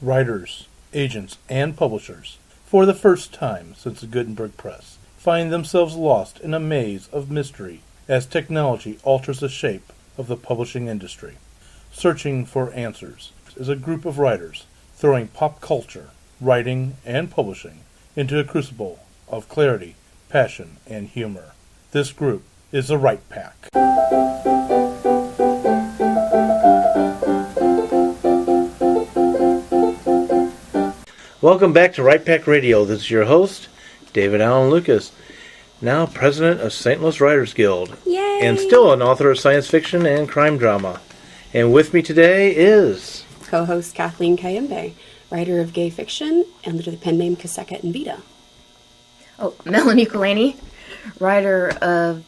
Writers, agents, and publishers, for the first time since the Gutenberg Press, find themselves lost in a maze of mystery as technology alters the shape of the publishing industry. Searching for Answers is a group of writers throwing pop culture, writing, and publishing into a crucible of clarity, passion, and humor. This group is the Write Pack. Welcome back to Write Pack Radio. This is your host, David Allen Lucas, now president of St. Louis Writers Guild. Yay! And still an author of science fiction and crime drama. And with me today is co-host Kathleen Kayembe, writer of gay fiction under the pen name Kaseka and Vita. Oh, Melanie Kulani, writer of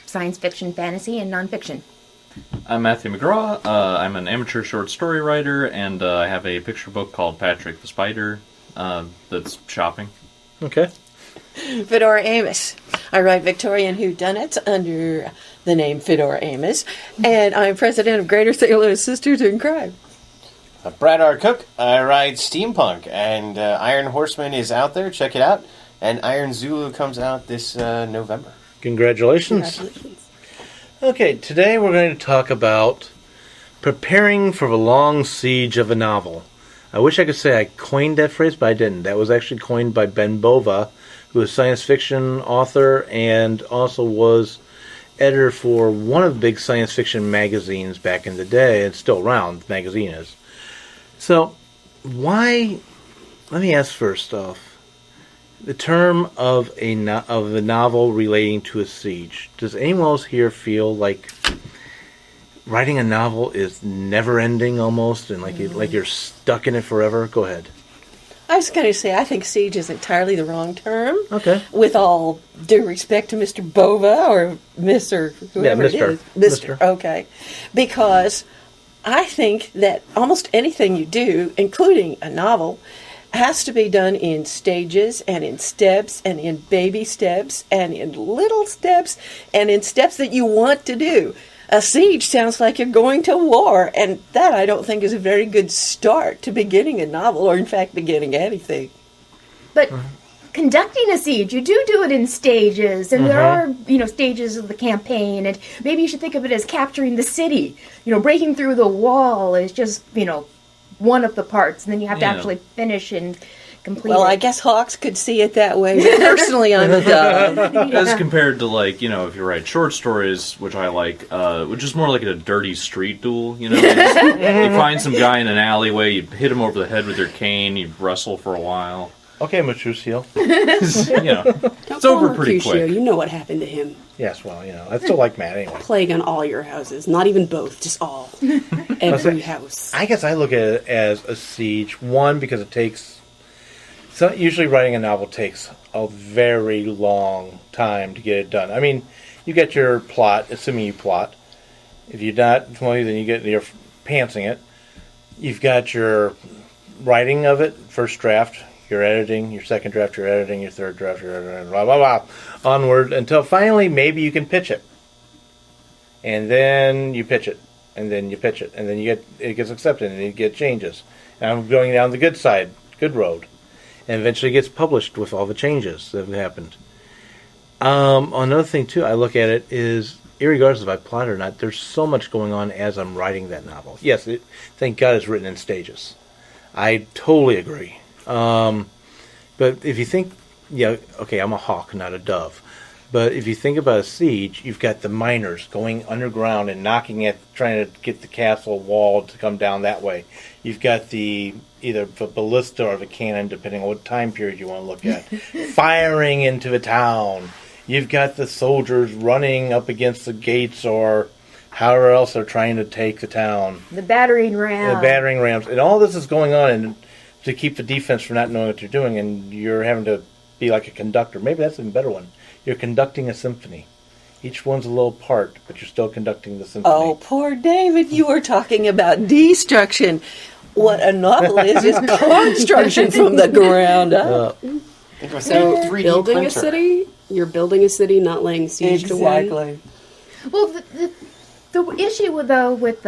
science fiction, fantasy, and nonfiction. I'm Matthew McGraw. I'm an amateur short story writer, and I have a picture book called Patrick the Spider that's shopping. Okay. Fedora Amos. I write Victorian whodunits under the name Fedora Amos, and I'm president of Greater St. Louis Sisters in Crime. Brad R. Cook. I write steampunk, and Iron Horseman is out there. Check it out. And Iron Zulu comes out this November. Congratulations. Okay, today we're going to talk about preparing for the long siege of a novel. I wish I could say I coined that phrase, but I didn't. That was actually coined by Ben Bova, who is a science fiction author and also was editor for one of the big science fiction magazines back in the day. It's still around, the magazine is. So, why, let me ask first off, the term of a novel relating to a siege. Does anyone else here feel like writing a novel is never-ending almost, and like you're stuck in it forever? Go ahead. I was going to say, I think siege is entirely the wrong term. Okay. With all due respect to Mr. Bova or Mr. whoever it is. Mr. Okay. Because I think that almost anything you do, including a novel, has to be done in stages and in steps and in baby steps and in little steps and in steps that you want to do. A siege sounds like you're going to war, and that I don't think is a very good start to beginning a novel, or in fact beginning anything. But conducting a siege, you do it in stages, and there are, stages of the campaign, and maybe you should think of it as capturing the city. Breaking through the wall is just, one of the parts, and then you have to actually finish and complete Well, it. I guess Hawks could see it that way, but personally I'm a dove. As compared to, if you write short stories, which I like, which is more like a dirty street duel, you find some guy in an alleyway, you hit him over the head with your cane, you wrestle for a while. Okay, Mercutio. It's over pretty quick. You know what happened to him. Yes, well, I still like Matt anyway. Plague on all your houses. Not even both, just all. Every house. I guess I look at it as a siege. One, because it takes... So usually writing a novel takes a very long time to get it done. I mean, you get your plot, assuming you plot. If you're not, well, then you're pantsing it. You've got your writing of it, first draft, your editing, your second draft, your editing, your third draft, your editing, blah, blah, blah, onward, until finally maybe you can pitch it. And then you pitch it, and then you pitch it, and then it gets accepted, and you get changes. And I'm going down the good side, good road. And eventually it gets published with all the changes that have happened. Another thing, too, I look at it is, irregardless if I plot it or not, there's so much going on as I'm writing that novel. Yes, thank God it's written in stages. I totally agree. But if you think, I'm a hawk, not a dove. But if you think about a siege, you've got the miners going underground and knocking at, trying to get the castle wall to come down that way. You've got either the ballista or the cannon, depending on what time period you want to look at, firing into the town. You've got the soldiers running up against the gates or however else they're trying to take the town. The battering rams. And all this is going on to keep the defense from not knowing what you're doing, and you're having to be like a conductor. Maybe that's a better one. You're conducting a symphony. Each one's a little part, but you're still conducting the symphony. Oh, poor David, you were talking about destruction. What a novel is construction from the ground up. So, building a city? You're building a city, not laying siege to one? Exactly. Well, the issue, with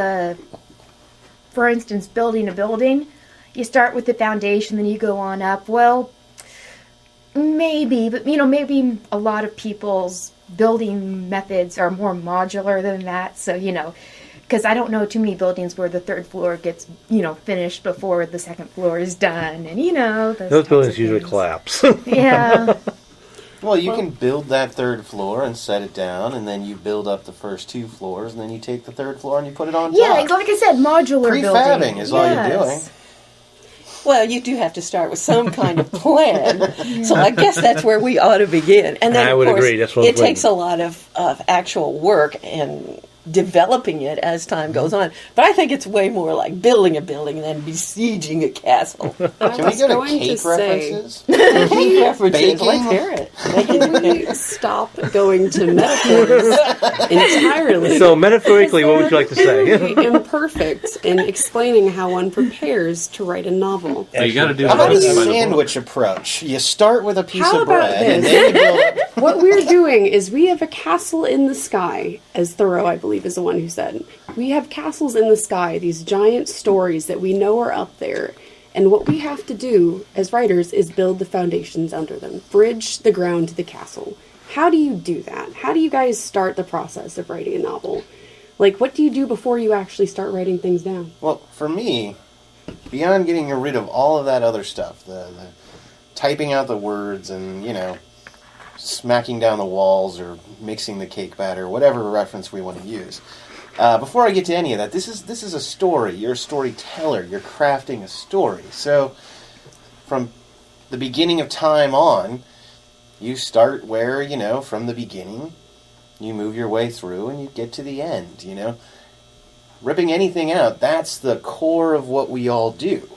for instance, building a building, you start with the foundation, then you go on up. Well, maybe, but maybe a lot of people's building methods are more modular than that. So, because I don't know too many buildings where the third floor gets, finished before the second floor is done. And, those buildings usually collapse. Yeah. Well, you can build that third floor and set it down, and then you build up the first 2 floors, and then you take the third floor and you put it on top. Yeah, like I said, modular building. Prefabbing is all you're doing. Well, you do have to start with some kind of plan. So I guess that's where we ought to begin. And then, I would of course, agree. That's what it takes a lot of actual work and developing it as time goes on. But I think it's way more like building a building than besieging a castle. Can we go to cake references? Cake references. Baking? Let's hear it. Can we stop going to metaphors entirely? So metaphorically, what would you like to say? Very imperfect in explaining how one prepares to write a novel. Well, you got to do How about that a by the book. sandwich approach? You start with a piece How of about bread, and this? then you build up. What we're doing is we have a castle in the sky, as Thoreau, I believe, is the one who said. We have castles in the sky, these giant stories that we know are up there. And what we have to do as writers is build the foundations under them, bridge the ground to the castle. How do you do that? How do you guys start the process of writing a novel? Like, what do you do before you actually start writing things down? Well, for me, beyond getting rid of all of that other stuff, the typing out the words and, smacking down the walls or mixing the cake batter, whatever reference we want to use. Before I get to any of that, this is a story. You're a storyteller. You're crafting a story. So, from the beginning of time on, you start where, from the beginning, you move your way through and you get to the end, Ripping anything out, that's the core of what we all do.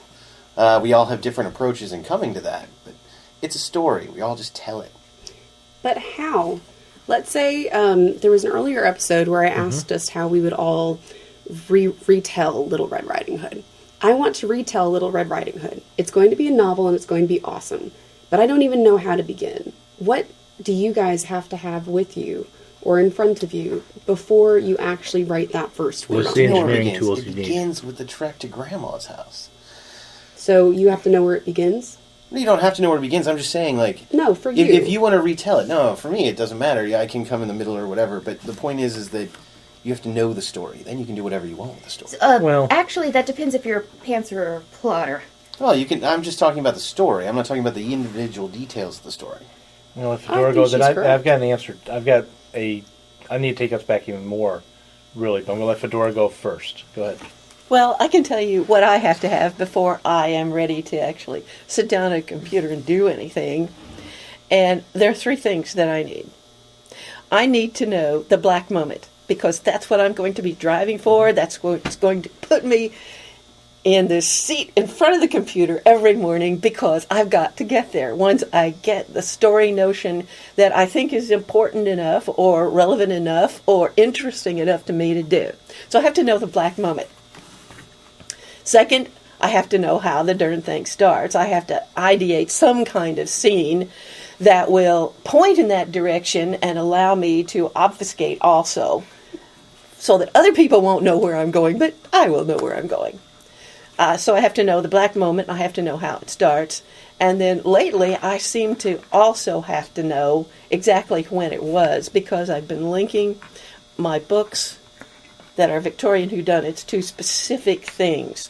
We all have different approaches in coming to that, but it's a story. We all just tell it. But how? Let's say there was an earlier episode where I asked us how we would all retell Little Red Riding Hood. I want to retell Little Red Riding Hood. It's going to be a novel and it's going to be awesome. But I don't even know how to begin. What do you guys have to have with you or in front of you before you actually write that first word? What's the engineering It tools you need? begins with the trek to Grandma's house. So you have to know where it begins? You don't have to know where it begins. I'm just saying, No, for you. if you want to retell it, no, for me, it doesn't matter. Yeah, I can come in the middle or whatever, but the point is that you have to know the story. Then you can do whatever you want with the story. Well- Actually, that depends if you're a pantser or a plotter. Well, you can. I'm just talking about the story. I'm not talking about the individual details of the story. Well, if I Fedora think goes, then she's correct. I've got an answer. I need to take us back even more, really, but I'm going to let Fedora go first. Go ahead. Well, I can tell you what I have to have before I am ready to actually sit down at a computer and do anything. And there are 3 things that I need. I need to know the black moment, because that's what I'm going to be driving for. That's what's going to put me in the seat in front of the computer every morning, because I've got to get there. Once I get the story notion that I think is important enough or relevant enough or interesting enough to me to do. So I have to know the black moment. Second, I have to know how the darn thing starts. I have to ideate some kind of scene that will point in that direction and allow me to obfuscate also, so that other people won't know where I'm going, but I will know where I'm going. So I have to know the black moment. I have to know how it starts. And then lately, I seem to also have to know exactly when it was, because I've been linking my books that are Victorian whodunits to specific things,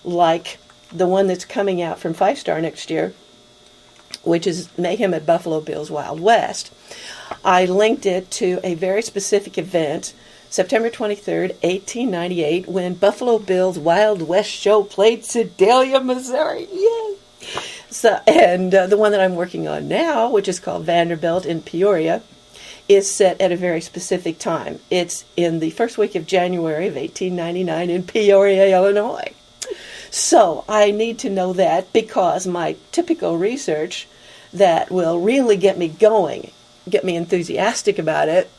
like the one that's coming out from 5 Star next year, which is Mayhem at Buffalo Bill's Wild West. I linked it to a very specific event, September 23rd, 1898, when Buffalo Bill's Wild West show played Sedalia, Missouri. Yay! So, and the one that I'm working on now, which is called Vanderbilt in Peoria, is set at a very specific time. It's in the first week of January of 1899 in Peoria, Illinois. So I need to know that, because my typical research that will really get me going, get me enthusiastic about it,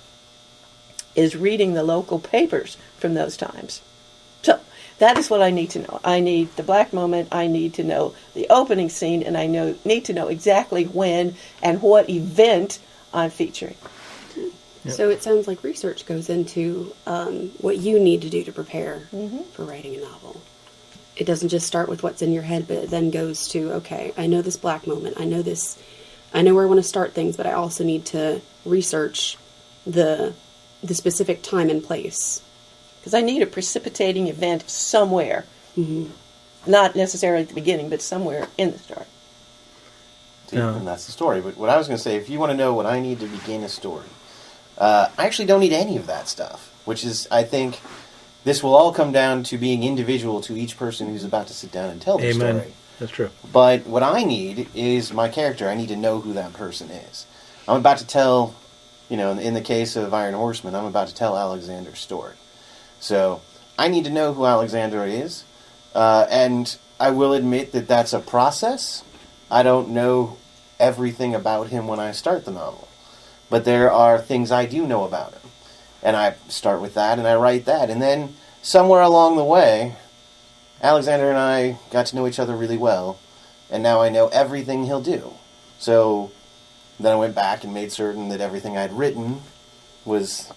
is reading the local papers from those times. So that is what I need to know. I need the black moment, I need to know the opening scene, and I need to know exactly when and what event I'm featuring. So it sounds like research goes into what you need to do to prepare for writing a novel. it doesn't just start with what's in your head, but it then goes to, okay, I know this black moment. I know where I want to start things, but I also need to research the specific time and place. Because I need a precipitating event somewhere. Mm-hmm. Not necessarily at the beginning, but somewhere in the story. And that's the story. But what I was going to say, if you want to know what I need to begin a story, I actually don't need any of that stuff, which is, I think, this will all come down to being individual to each person who's about to sit down and tell the story. That's true. But what I need is my character. I need to know who that person is. I'm about to tell, in the case of Iron Horseman, I'm about to tell Alexander's story. So I need to know who Alexander is, and I will admit that that's a process. I don't know everything about him when I start the novel, but there are things I do know about him, and I start with that, and I write that, and then somewhere along the way, Alexander and I got to know each other really well, and now I know everything he'll do. So then I went back and made certain that everything I'd written was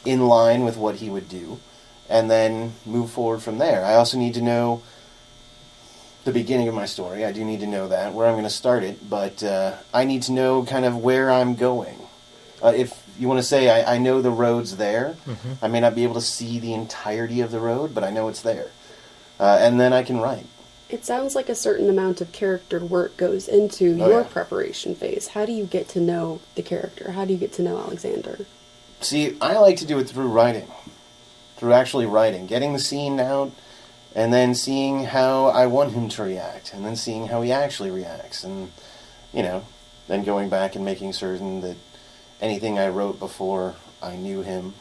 in line with what he would do, and then move forward from there. I also need to know the beginning of my story. I do need to know that, where I'm going to start it, but I need to know kind of where I'm going. If you want to say I know the road's there, I may not be able to see the entirety of the road, but I know it's there. And then I can write. It sounds like a certain amount of character work goes into your preparation phase. How do you get to know the character? How do you get to know Alexander? See, I like to do it through writing. Through actually writing. Getting the scene out, and then seeing how I want him to react, and then seeing how he actually reacts, and, then going back and making certain that anything I wrote before I knew him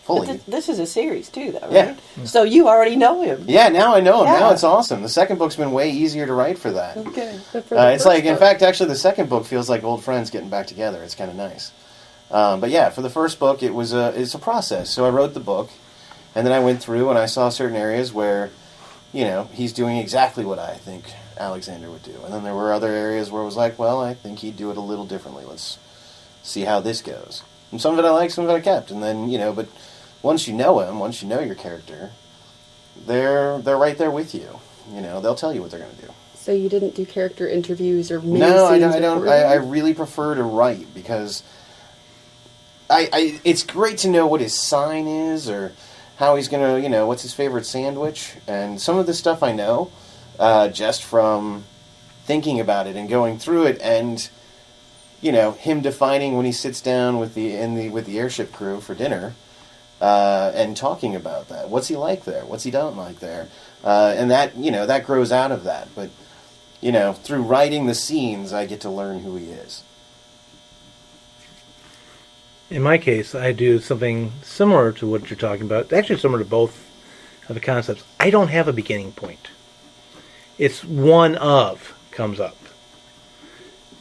fully. But this is a series, too, though, right? Yeah. So you already know him. Yeah, now I know him. Yeah. Now it's awesome. The second book's been way easier to write for that. Okay. It's like, in fact, actually, the second book feels like old friends getting back together. It's kind of nice. But yeah, for the first book, it's a process. So I wrote the book, and then I went through and I saw certain areas where, he's doing exactly what I think Alexander would do. And then there were other areas where it was like, well, I think he'd do it a little differently. Let's see how this goes. And some of it I liked, some of it I kept. And then, but once you know him, once you know your character, they're right there with you. They'll tell you what they're going to do. So you didn't do character interviews or mini No, I scenes don't. I really prefer to write because it's great to know what his sign is or how he's going to, what's his favorite sandwich. And some of this stuff I know just from thinking about it and going through it and, him defining when he sits down with the airship crew for dinner and talking about that. What's he like there? What's he don't like there? And that, that grows out of that. But, through writing the scenes, I get to learn who he is. In my case, I do something similar to what you're talking about. Actually, similar to both of the concepts. I don't have a beginning point. It's one of comes up.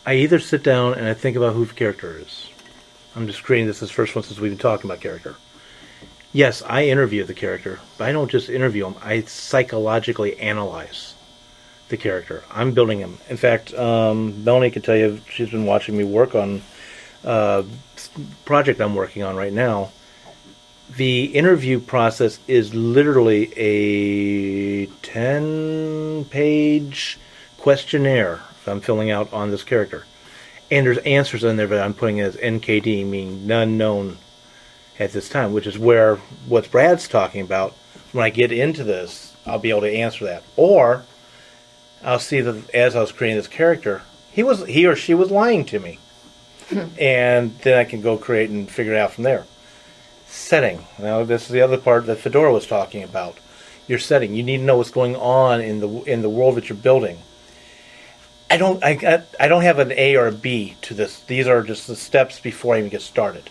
I either sit down and I think about who the character is. I'm just creating this as first one since we've been talking about character. Yes, I interview the character, but I don't just interview him. I psychologically analyze the character. I'm building him. In fact, Melanie can tell you, she's been watching me work on project I'm working on right now. The interview process is literally a 10-page questionnaire I'm filling out on this character. And there's answers in there that I'm putting as NKD, meaning none known at this time, which is where what Brad's talking about. When I get into this, I'll be able to answer that. Or I'll see that as I was creating this character, he or she was lying to me. And then I can go create and figure it out from there. Setting. Now, this is the other part that Fedora was talking about. Your setting. You need to know what's going on in the world that you're building. I don't have an A or a B to this. These are just the steps before I even get started.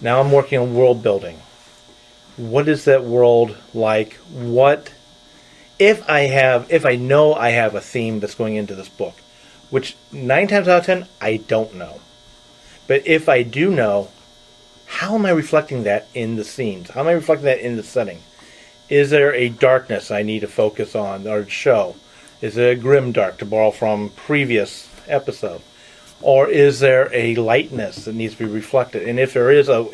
Now I'm working on world building. What is that world like? What if I know I have a theme that's going into this book, which 9 times out of 10 I don't know. But if I do know, how am I reflecting that in the scenes? How am I reflecting that in the setting? Is there a darkness I need to focus on or show? Is it a grim dark, to borrow from previous episode? Or is there a lightness that needs to be reflected? And if there is a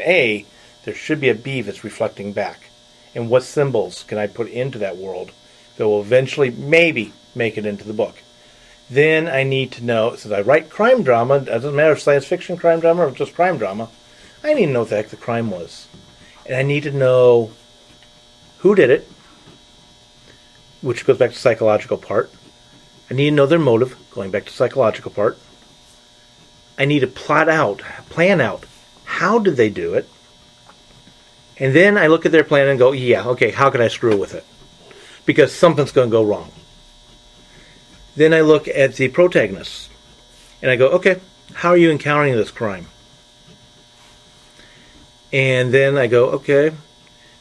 A, there should be a B that's reflecting back. and what symbols can I put into that world that will eventually maybe make it into the book. Then I need to know, since I write crime drama, it doesn't matter if science fiction crime drama or just crime drama, I need to know what the heck the crime was. And I need to know who did it, which goes back to the psychological part. I need to know their motive, going back to the psychological part. I need to plan out, how did they do it? And then I look at their plan and go, yeah, okay, how can I screw with it? Because something's going to go wrong. Then I look at the protagonists. And I go, okay, how are you encountering this crime? And then I go, okay,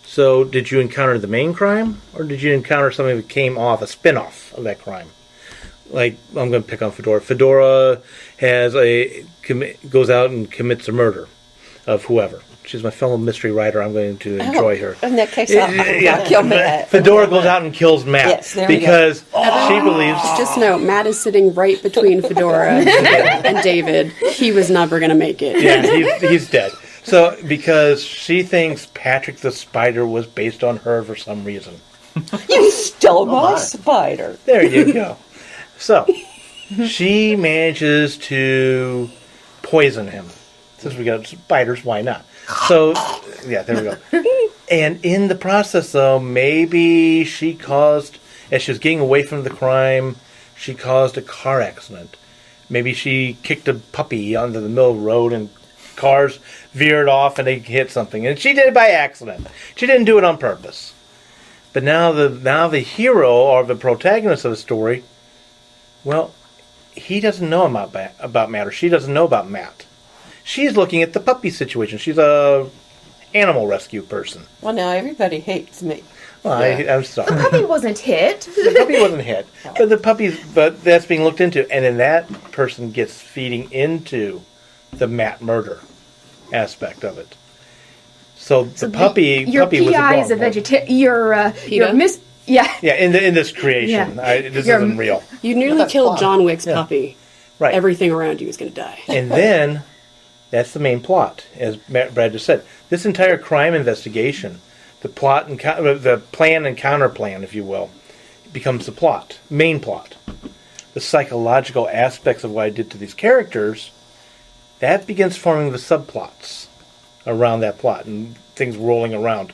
so did you encounter the main crime? Or did you encounter something that came off, a spin-off of that crime? Like, I'm going to pick on Fedora. Fedora goes out and commits a murder of whoever. She's my fellow mystery writer. I'm going to enjoy her. In that case, I'll kill Matt. Fedora goes out and kills Matt. Yes, because she believes... Just know, Matt is sitting right between Fedora and David. He was never going to make it. Yeah, he's dead. So, because she thinks Patrick the Spider was based on her for some reason. You stole my spider. There you go. So, she manages to poison him. Since we got spiders, why not? So, yeah, there we go. And in the process, though, maybe she caused, as she was getting away from the crime, she caused a car accident. Maybe she kicked a puppy onto the middle of the road and cars veered off and they hit something. And she did it by accident. She didn't do it on purpose. But now the hero or the protagonist of the story, well, he doesn't know about Matt, or she doesn't know about Matt. She's looking at the puppy situation. She's a animal rescue person. Well, now everybody hates me. Well, I'm sorry. The puppy wasn't hit. The puppy wasn't hit. But that's being looked into. And then that person gets feeding into the Matt murder aspect of it. So the puppy was the PI is a wrong vegetarian. Yeah, in this creation. Yeah. This isn't real. You nearly killed John Wick's puppy. Right. Everything around you is going to die. And then, that's the main plot, as Brad just said. This entire crime investigation, the plot and the plan and counterplan, if you will, becomes the plot, main plot. The psychological aspects of what I did to these characters, that begins forming the subplots around that plot and things rolling around.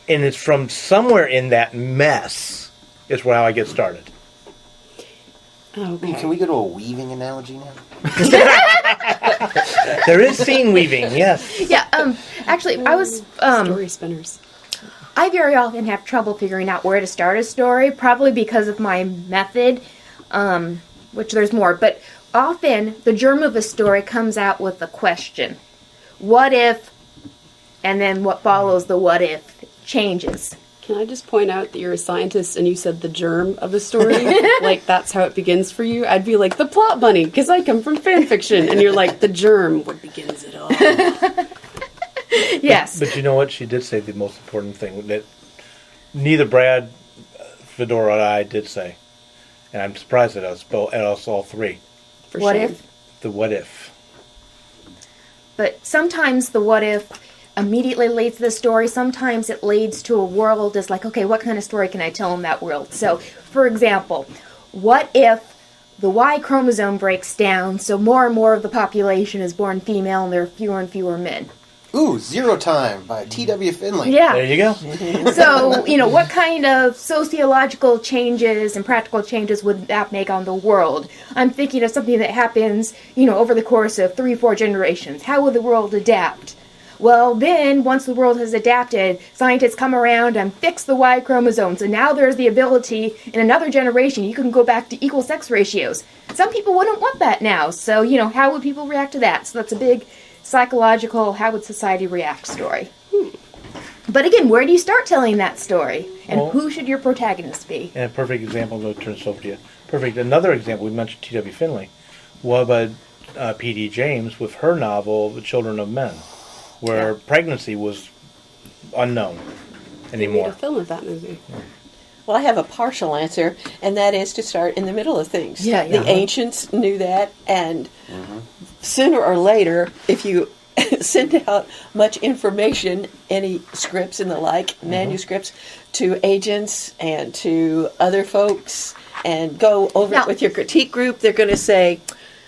And it's from somewhere in that mess is where how I get started. Okay. Can we go to a weaving analogy now? There is scene weaving, yes. Yeah, actually, I was... Story spinners. I very often have trouble figuring out where to start a story, probably because of my method, which there's more. But often, the germ of a story comes out with a question. What if, and then what follows the what if changes. Can I just point out that you're a scientist and you said the germ of the story? Like, that's how it begins for you? I'd be like, the plot bunny, because I come from fan fiction. And you're like, the germ, what begins it all? Yes. But you know what? She did say the most important thing that neither Brad, Fedora, or I did say. And I'm surprised at us all three. For what shame. if? The what if. But sometimes the what if immediately leads to the story. Sometimes it leads to a world as like, okay, what kind of story can I tell in that world? So, for example, what if the Y chromosome breaks down so more and more of the population is born female and there are fewer and fewer men? Ooh, Zero Time by T.W. Finley. Yeah. There you go. So, what kind of sociological changes and practical changes would that make on the world? I'm thinking of something that happens, over the course of 3-4 generations. How will the world adapt? Well, then, once the world has adapted, scientists come around and fix the Y chromosome. So now there's the ability, in another generation, you can go back to equal sex ratios. Some people wouldn't want that now. So, how would people react to that? So that's a big psychological, how would society react story. But again, where do you start telling that story? And who should your protagonist be? And a perfect example, I'm going to turn this over to you. Another example, we mentioned T.W. Finley. What about P.D. James with her novel, The Children of Men, where pregnancy was unknown anymore. They made a film of that movie. Well, I have a partial answer, and that is to start in the middle of things. Yeah. The ancients knew that, and sooner or later, if you send out much information, any scripts and the like, manuscripts, to agents and to other folks, and go over it with your critique group, they're going to say,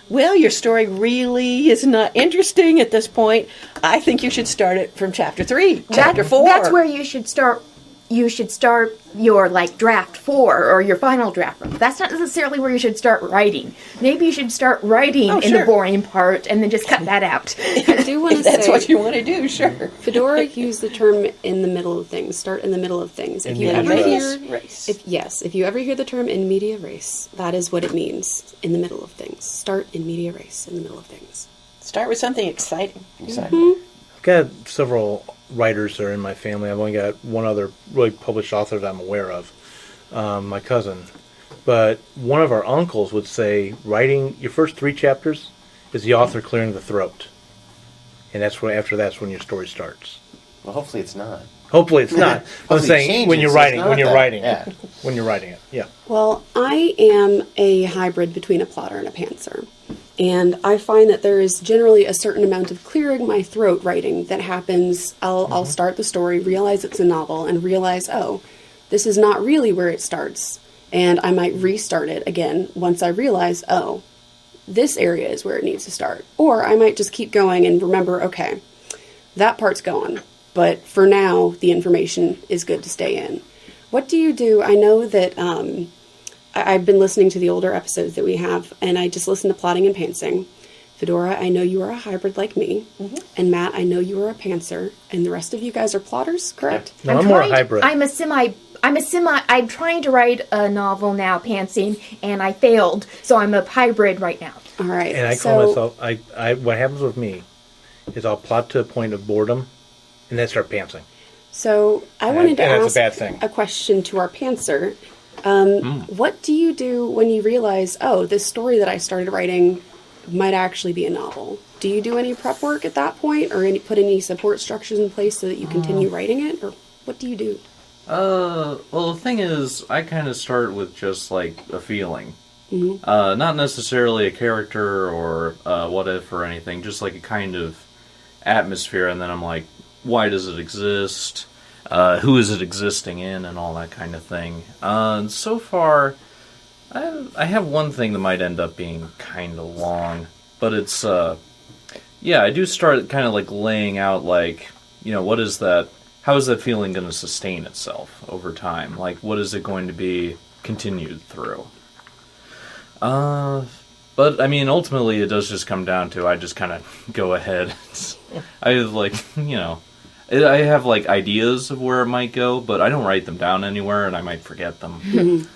well, your story really is not interesting at this point. I think you should start it from chapter 3, chapter 4. That's where you should start. You should start your draft 4 or your final draft. That's not necessarily where you should start writing. Maybe you should start writing in the boring part and then just cut that out. I do want to say, that's what you want to do, sure. Fedora used the term "in the middle of things." Start in the middle of things. If you ever hear if you ever hear the term "in media res," that is what it means. In the middle of things. Start in media res. In the middle of things. Start with something exciting. Exactly. I've got several writers that are in my family. I've only got one other really published author that I'm aware of, my cousin. But one of our uncles would say, writing your first 3 chapters is the author clearing the throat. And that's when, after that's when your story starts. Well, hopefully it's not. Hopefully it's not. I'm saying when you're writing, when you're writing it. Yeah. Well, I am a hybrid between a plotter and a pantser. And I find that there is generally a certain amount of clearing my throat writing that happens. I'll start the story, realize it's a novel, and realize, oh, this is not really where it starts. And I might restart it again once I realize, oh, this area is where it needs to start. Or I might just keep going and remember, okay, that part's gone. But for now, the information is good to stay in. What do you do? I know that I've been listening to the older episodes that we have, and I just listened to Plotting and Pantsing. Fedora, I know you are a hybrid like me. And Matt, I know you are a pantser. And the rest of you guys are plotters, correct? No, I'm more a hybrid. I'm trying to write a novel now, pantsing, and I failed. So I'm a hybrid right now. All right. And I call myself, what happens with me is I'll plot to a point of boredom, and then start pantsing. So I wanted to ask a bad thing. A question to our pantser. What do you do when you realize, oh, this story that I started writing might actually be a novel? Do you do any prep work at that point, or put any support structures in place so that you continue writing it, or what do you do? Well, the thing is, I kind of start with just a feeling. Not necessarily a character or what if or anything, just a kind of atmosphere, and then I'm like, why does it exist? Who is it existing in, and all that kind of thing. And so far, I have one thing that might end up being kind of long, but it's, I do start kind of laying out, what is that, how is that feeling going to sustain itself over time? What is it going to be continued through? But, I mean, ultimately it does just come down to, I just kind of go ahead. I have ideas of where it might go, but I don't write them down anywhere, and I might forget them.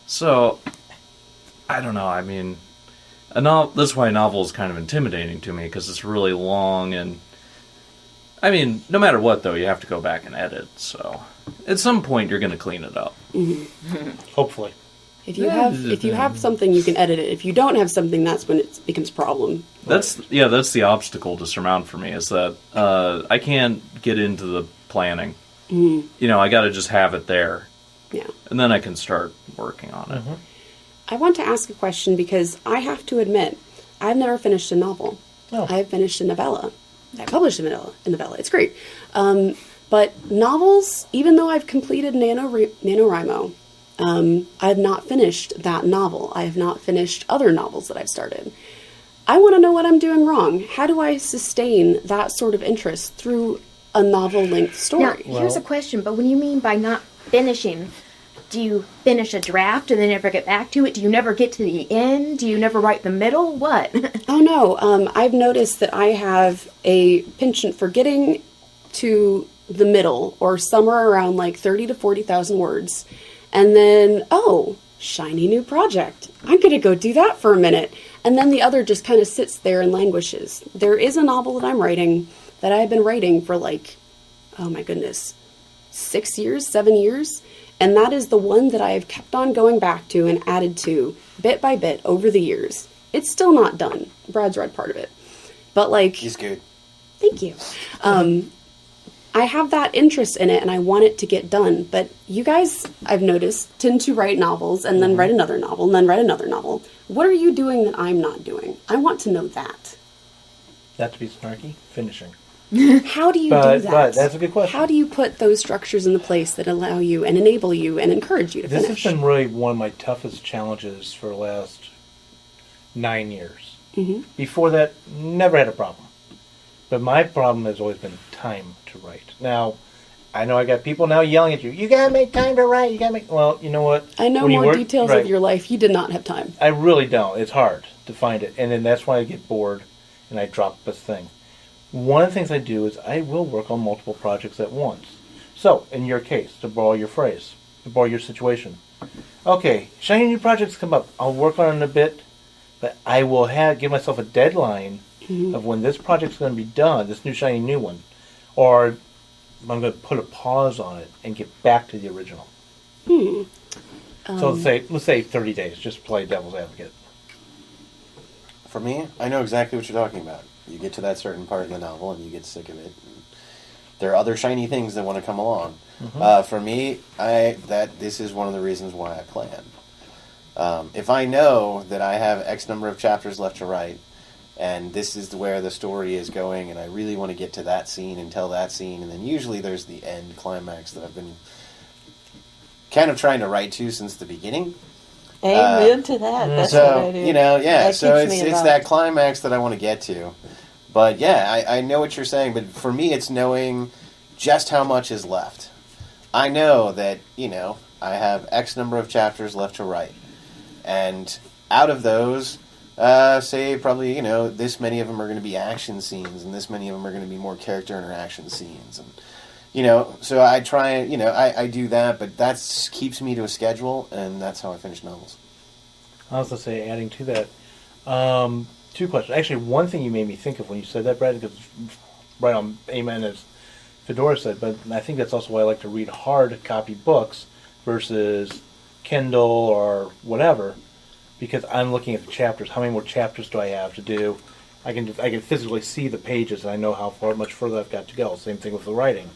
So I don't know. I mean, that's why a novel is kind of intimidating to me, because it's really long, and I mean, no matter what, though, you have to go back and edit. So at some point, you're going to clean it up. Hopefully. If you have something, you can edit it. If you don't have something, that's when it becomes a problem. That's the obstacle to surmount for me, is that I can't get into the planning. I got to just have it there. Yeah. And then I can start working on it. I want to ask a question because I have to admit, I've never finished a novel. Oh. I've finished a novella. I published a novella. It's great. But novels, even though I've completed NaNoWriMo, I have not finished that novel. I have not finished other novels that I've started. I want to know what I'm doing wrong. How do I sustain that sort of interest through a novel-length story? Now, here's a question, but when you mean by not finishing, do you finish a draft and then never get back to it? Do you never get to the end? Do you never write the middle? What? Oh, no. I've noticed that I have a penchant for getting to the middle, or somewhere around 30 to 40,000 words, and then, oh, shiny new project. I'm going to go do that for a minute. And then the other just kind of sits there and languishes. There is a novel that I'm writing that I've been writing for oh my goodness, 6 years, 7 years. And that is the one that I have kept on going back to and added to bit by bit over the years. It's still not done. Brad's read part of it. But He's good. Thank you. I have that interest in it and I want it to get done. But you guys, I've noticed, tend to write novels and then write another novel and then write another novel. What are you doing that I'm not doing? I want to know that. Not to be snarky, finishing. How do you do that? But that's a good question. How do you put those structures into place that allow you and enable you and encourage you to This finish? has been really one of my toughest challenges for the last 9 years. Mm-hmm. Before that, never had a problem. But my problem has always been time to write. Now, I know I got people now yelling at you. You gotta make time to write. You gotta make. Well, you know what? I know When you more work- details right. of your life. You did not have time. I really don't. It's hard to find it, and then that's why I get bored, and I drop this thing. One of the things I do is I will work on multiple projects at once. So, in your case, to borrow your phrase, to borrow your situation, okay, shiny new projects come up. I'll work on it in a bit, but I will give myself a deadline of when this project's going to be done. This new shiny new one, or I'm going to put a pause on it and get back to the original. So let's say 30 days. Just play devil's advocate. For me, I know exactly what you're talking about. You get to that certain part in the novel and you get sick of it. And there are other shiny things that want to come along. For me, this is one of the reasons why I plan. If I know that I have X number of chapters left to write, and this is where the story is going, and I really want to get to that scene and tell that scene, and then usually there's the end climax that I've been kind of trying to write to since the beginning. Amen to that. That's what I do. That so keeps me it's involved. that climax that I want to get to. But yeah, I know what you're saying, but for me it's knowing just how much is left. I know that, I have X number of chapters left to write. And out of those, say probably, this many of them are going to be action scenes, and this many of them are going to be more character interaction scenes. And, so I try and, I do that, but that keeps me to a schedule, and that's how I finish novels. I was going to say, adding to that, two questions. Actually, one thing you made me think of when you said that, Brad, because right on amen, as Fedora said, but I think that's also why I like to read hard copy books versus Kindle or whatever, because I'm looking at the chapters. How many more chapters do I have to do? I can physically see the pages, and I know how much further I've got to go. Same thing with the writing.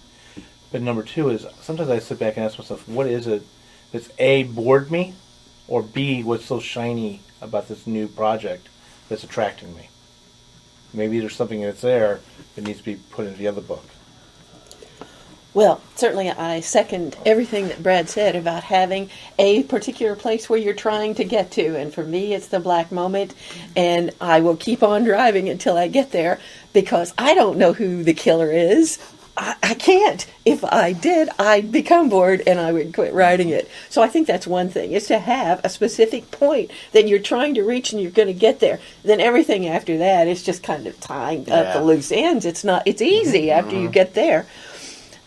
But number two is, sometimes I sit back and ask myself, what is it that's A, bored me, or B, what's so shiny about this new project that's attracting me? Maybe there's something that's there that needs to be put into the other book. Well, certainly I second everything that Brad said about having a particular place where you're trying to get to. And for me, it's the black moment. And I will keep on driving until I get there because I don't know who the killer is. I can't. If I did, I'd become bored and I would quit writing it. So I think that's one thing, is to have a specific point that you're trying to reach and you're going to get there. Then everything after that is just kind of tying up the loose ends. It's easy after you get there.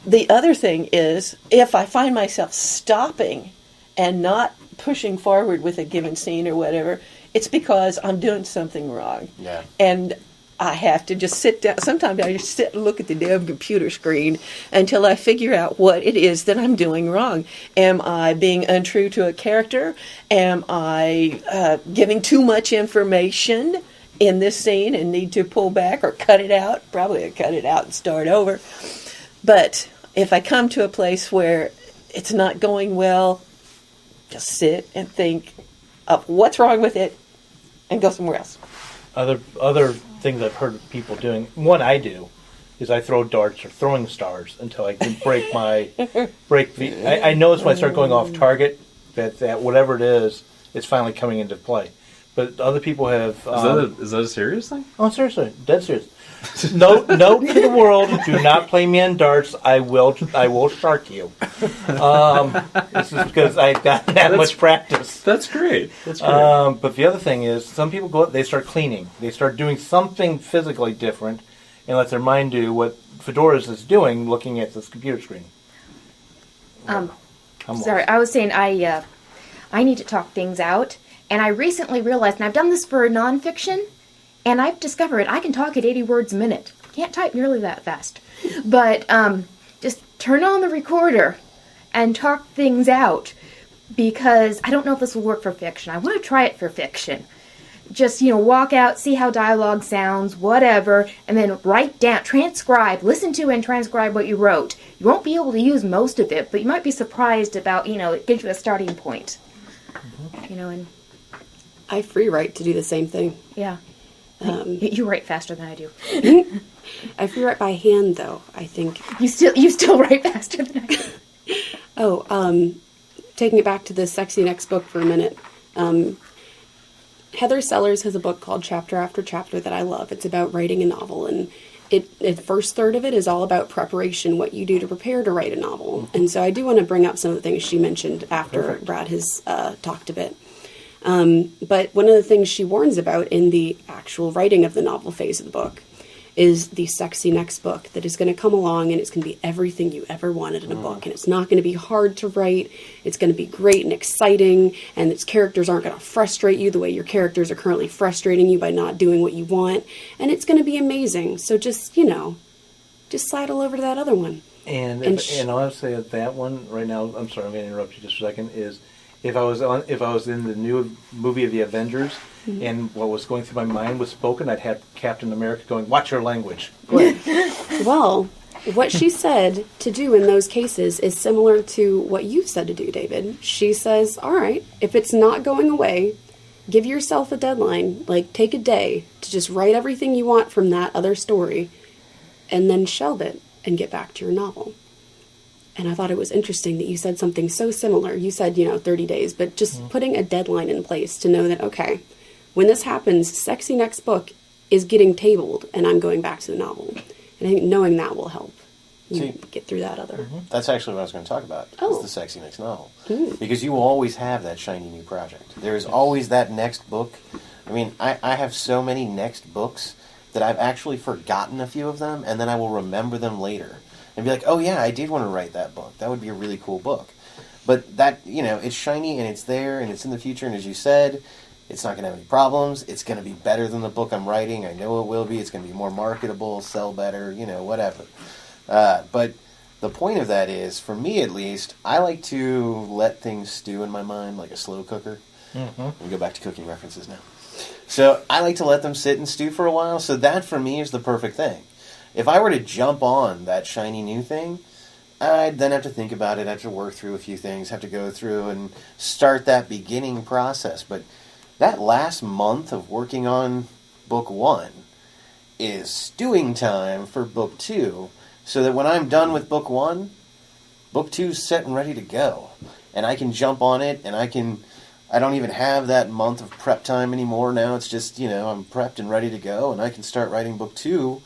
The other thing is, if I find myself stopping and not pushing forward with a given scene or whatever, it's because I'm doing something wrong. Yeah. And I have to just sit down. Sometimes I just sit and look at the damn computer screen until I figure out what it is that I'm doing wrong. Am I being untrue to a character? Am I giving too much information in this scene and need to pull back or cut it out? Probably I'd cut it out and start over. But if I come to a place where it's not going well, just sit and think of what's wrong with it and go somewhere else. Other things I've heard of people doing, one I do, is I throw darts or throwing stars until I can break the... I notice when I start going off target that whatever it is, it's finally coming into play. But other people have... Is that a serious thing? Oh, seriously. Dead serious. Note to the world, do not play me on darts. I will shark you. This is because I've got that much practice. That's great. But the other thing is, some people go out, they start cleaning. They start doing something physically different and let their mind do what Fedora's is doing, looking at this computer screen. Sorry, I was saying I need to talk things out. And I recently realized, and I've done this for nonfiction, and I've discovered I can talk at 80 words a minute. Can't type nearly that fast. But just turn on the recorder and talk things out, because I don't know if this will work for fiction. I want to try it for fiction. Just, walk out, see how dialogue sounds, whatever, and then write down, transcribe, listen to and transcribe what you wrote. You won't be able to use most of it, but you might be surprised about, it gives you a starting point. And I free write to do the same thing. yeah. You write faster than I do. If you write by hand, though, I think. You still write faster than I do. Oh, taking it back to the sexy next book for a minute. Heather Sellers has a book called Chapter After Chapter that I love. It's about writing a novel, and the first third of it is all about preparation, what you do to prepare to write a novel. And so I do want to bring up some of the things she mentioned after Brad has talked a bit. But one of the things she warns about in the actual writing of the novel phase of the book is the sexy next book that is going to come along, and it's going to be everything you ever wanted in a book. And it's not going to be hard to write. It's going to be great and exciting, and its characters aren't going to frustrate you the way your characters are currently frustrating you by not doing what you want. And it's going to be amazing. So just sidle over to that other one. And I'll say that one right now, I'm sorry, I'm going to interrupt you just for a second, is if I was in the new movie of the Avengers, and what was going through my mind was spoken, I'd have Captain America going, "Watch your language." Well, what she said to do in those cases is similar to what you've said to do, David. She says, all right, if it's not going away, give yourself a deadline. Like, take a day to just write everything you want from that other story, and then shelve it and get back to your novel. And I thought it was interesting that you said something so similar. You said, 30 days, but just putting a deadline in place to know that, okay, when this happens, sexy next book is getting tabled, and I'm going back to the novel. And I think knowing that will help you get through that other. That's actually what I was going to talk about. Oh. Is the sexy next novel. Because you always have that shiny new project. There is always that next book. I mean, I have so many next books that I've actually forgotten a few of them, and then I will remember them later. And be like, oh yeah, I did want to write that book. That would be a really cool book. But that, it's shiny, and it's there, and it's in the future, and as you said, it's not going to have any problems. It's going to be better than the book I'm writing. I know it will be. It's going to be more marketable, sell better, whatever. But the point of that is, for me at least, I like to let things stew in my mind like a slow cooker. We go back to cooking references now. So I like to let them sit and stew for a while. So that, for me, is the perfect thing. If I were to jump on that shiny new thing, I'd then have to think about it, have to work through a few things, have to go through and start that beginning process. But that last month of working on book 1 is stewing time for book 2, so that when I'm done with book 1, book 2's set and ready to go. And I can jump on it, and I don't even have that month of prep time anymore. Now it's just, I'm prepped and ready to go, and I can start writing book 2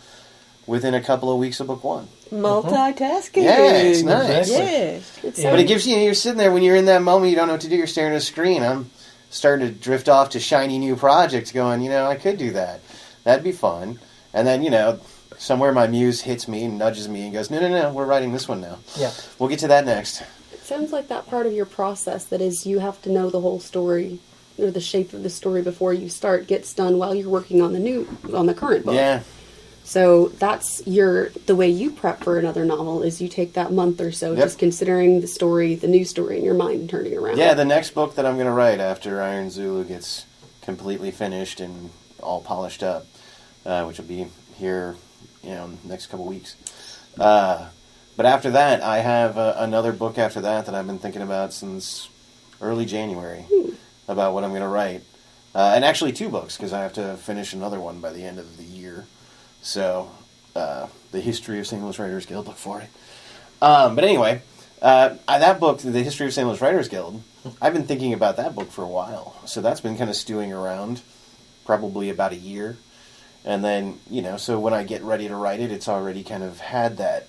within a couple of weeks of book 1. Multitasking. Yeah, it's nice. Yes. But it gives you're sitting there when you're in that moment, you don't know what to do, you're staring at a screen. I'm starting to drift off to shiny new projects going, I could do that. That'd be fun. And then, somewhere my muse hits me and nudges me and goes, no, we're writing this one now. Yeah. We'll get to that next. It sounds like that part of your process that is you have to know the whole story or the shape of the story before you start gets done while you're working on the current book. Yeah. So that's the way you prep for another novel is you take that month or so just considering the new story in your mind and turning it around. Yeah, the next book that I'm going to write after Iron Zulu gets completely finished and all polished up, which will be here, next couple weeks. But after that, I have another book after that I've been thinking about since early January about what I'm going to write. And actually 2 books, because I have to finish another one by the end of the year. So, the History of St. Louis Writers Guild, look for it. But anyway, that book, The History of St. Louis Writers Guild, I've been thinking about that book for a while. So that's been kind of stewing around, probably about a year. And then, so when I get ready to write it, it's already kind of had that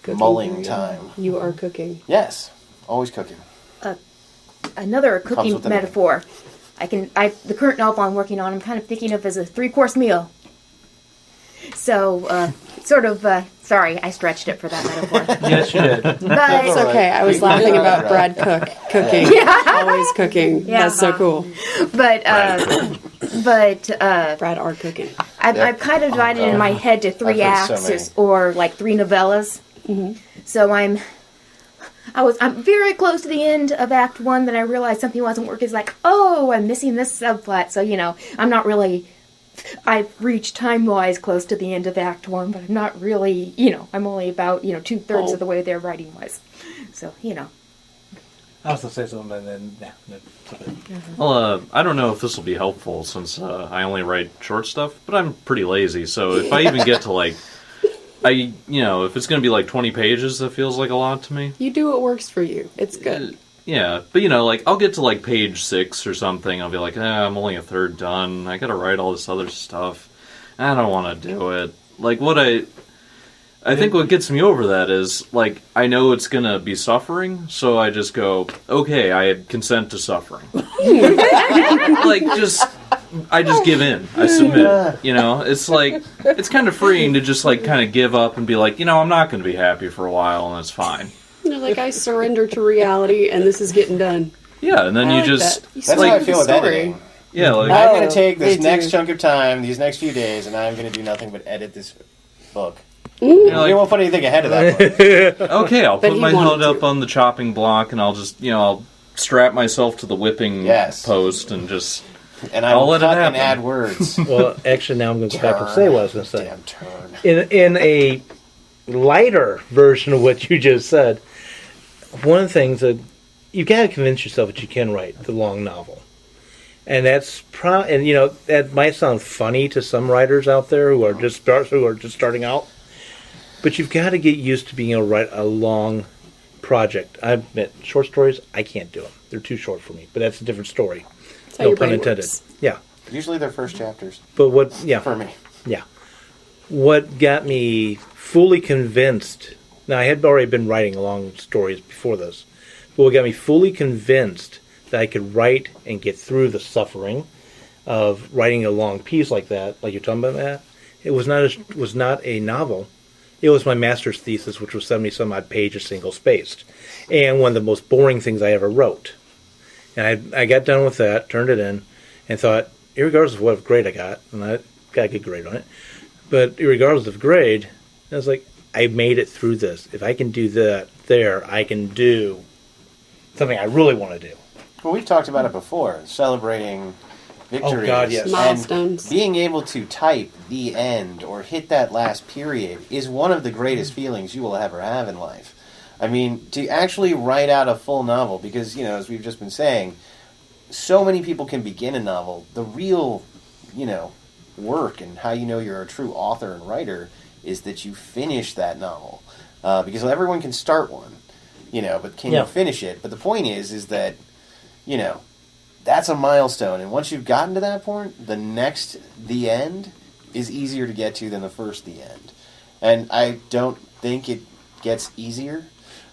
cooking mulling period. time. You are cooking. Yes, always cooking. Another cooking metaphor. The current novel I'm working on, I'm kind of thinking of as a 3-course meal. So, sorry, I stretched it for that metaphor. Yes, you did. But It's okay. I was laughing about Brad cooking. Always cooking. Yeah. That's so cool. But Brad are cooking. I've kind of divided in my head to 3 I've heard acts so or like 3 novellas. So I'm very close to the end of Act 1, then I realized something wasn't working. It's like, oh, I'm missing this subplot. So, I'm not really... I've reached time-wise close to the end of Act 1, but I'm not really, I'm only about, 2/3 of the way there writing-wise. So, I was going to say something, but then, Well, I don't know if this will be helpful since I only write short stuff, but I'm pretty lazy. So if I even get to like, if it's going to be like 20 pages, that feels like a lot to me. You do what works for you. It's good. Yeah, but like I'll get to like page 6 or something. I'll be like, I'm only a third done. I got to write all this other stuff. I don't want to do it. Like I think what gets me over that is, like, I know it's going to be suffering, so I just go, okay, I consent to suffering. I just give in. I submit. It's like, it's kind of freeing to just, like, kind of give up and be like, I'm not going to be happy for a while, and that's fine. Like, I surrender to reality, and this is getting done. Yeah, and then you just... That's how I feel with editing. Yeah, like... I'm going to take this next chunk of time, these next few days, and I'm going to do nothing but edit this book. What do you think ahead of that book? Okay, I'll put my head up on the chopping block, and I'll just, I'll strap myself to the whipping post and just... And I'll let it happen. And add words. Well, actually, now I'm going to go back and say what I was going to say. Damn turn. In a lighter version of what you just said, one of the things that you've got to convince yourself that you can write the long novel. And that's that might sound funny to some writers out there who are just starting out. But you've got to get used to being able to write a long project. I admit, short stories, I can't do them. They're too short for me. But that's a different story. That's no pun intended. Works. Yeah. Usually they're first chapters. But for me. Yeah. What got me fully convinced, now I had already been writing long stories before this, but what got me fully convinced that I could write and get through the suffering of writing a long piece like that, like you're talking about, Matt, it was not a novel. It was my master's thesis, which was 70-some-odd pages, single-spaced. And one of the most boring things I ever wrote. And I got done with that, turned it in, and thought, irregardless of what grade I got, and I got a good grade on it, but irregardless of grade, I was like, I made it through this. If I can do that there, I can do something I really want to do. Well, we've talked about it before, celebrating victories. Oh, God, yes. Milestones. And being able to type the end or hit that last period is one of the greatest feelings you will ever have in life. I mean, to actually write out a full novel, because, as we've just been saying, so many people can begin a novel. The real, work and how you know you're a true author and writer is that you finish that novel. Because everyone can start one, but can you finish it? But the point is that, that's a milestone. And once you've gotten to that point, the end, is easier to get to than the first, the end. And I don't think it gets easier.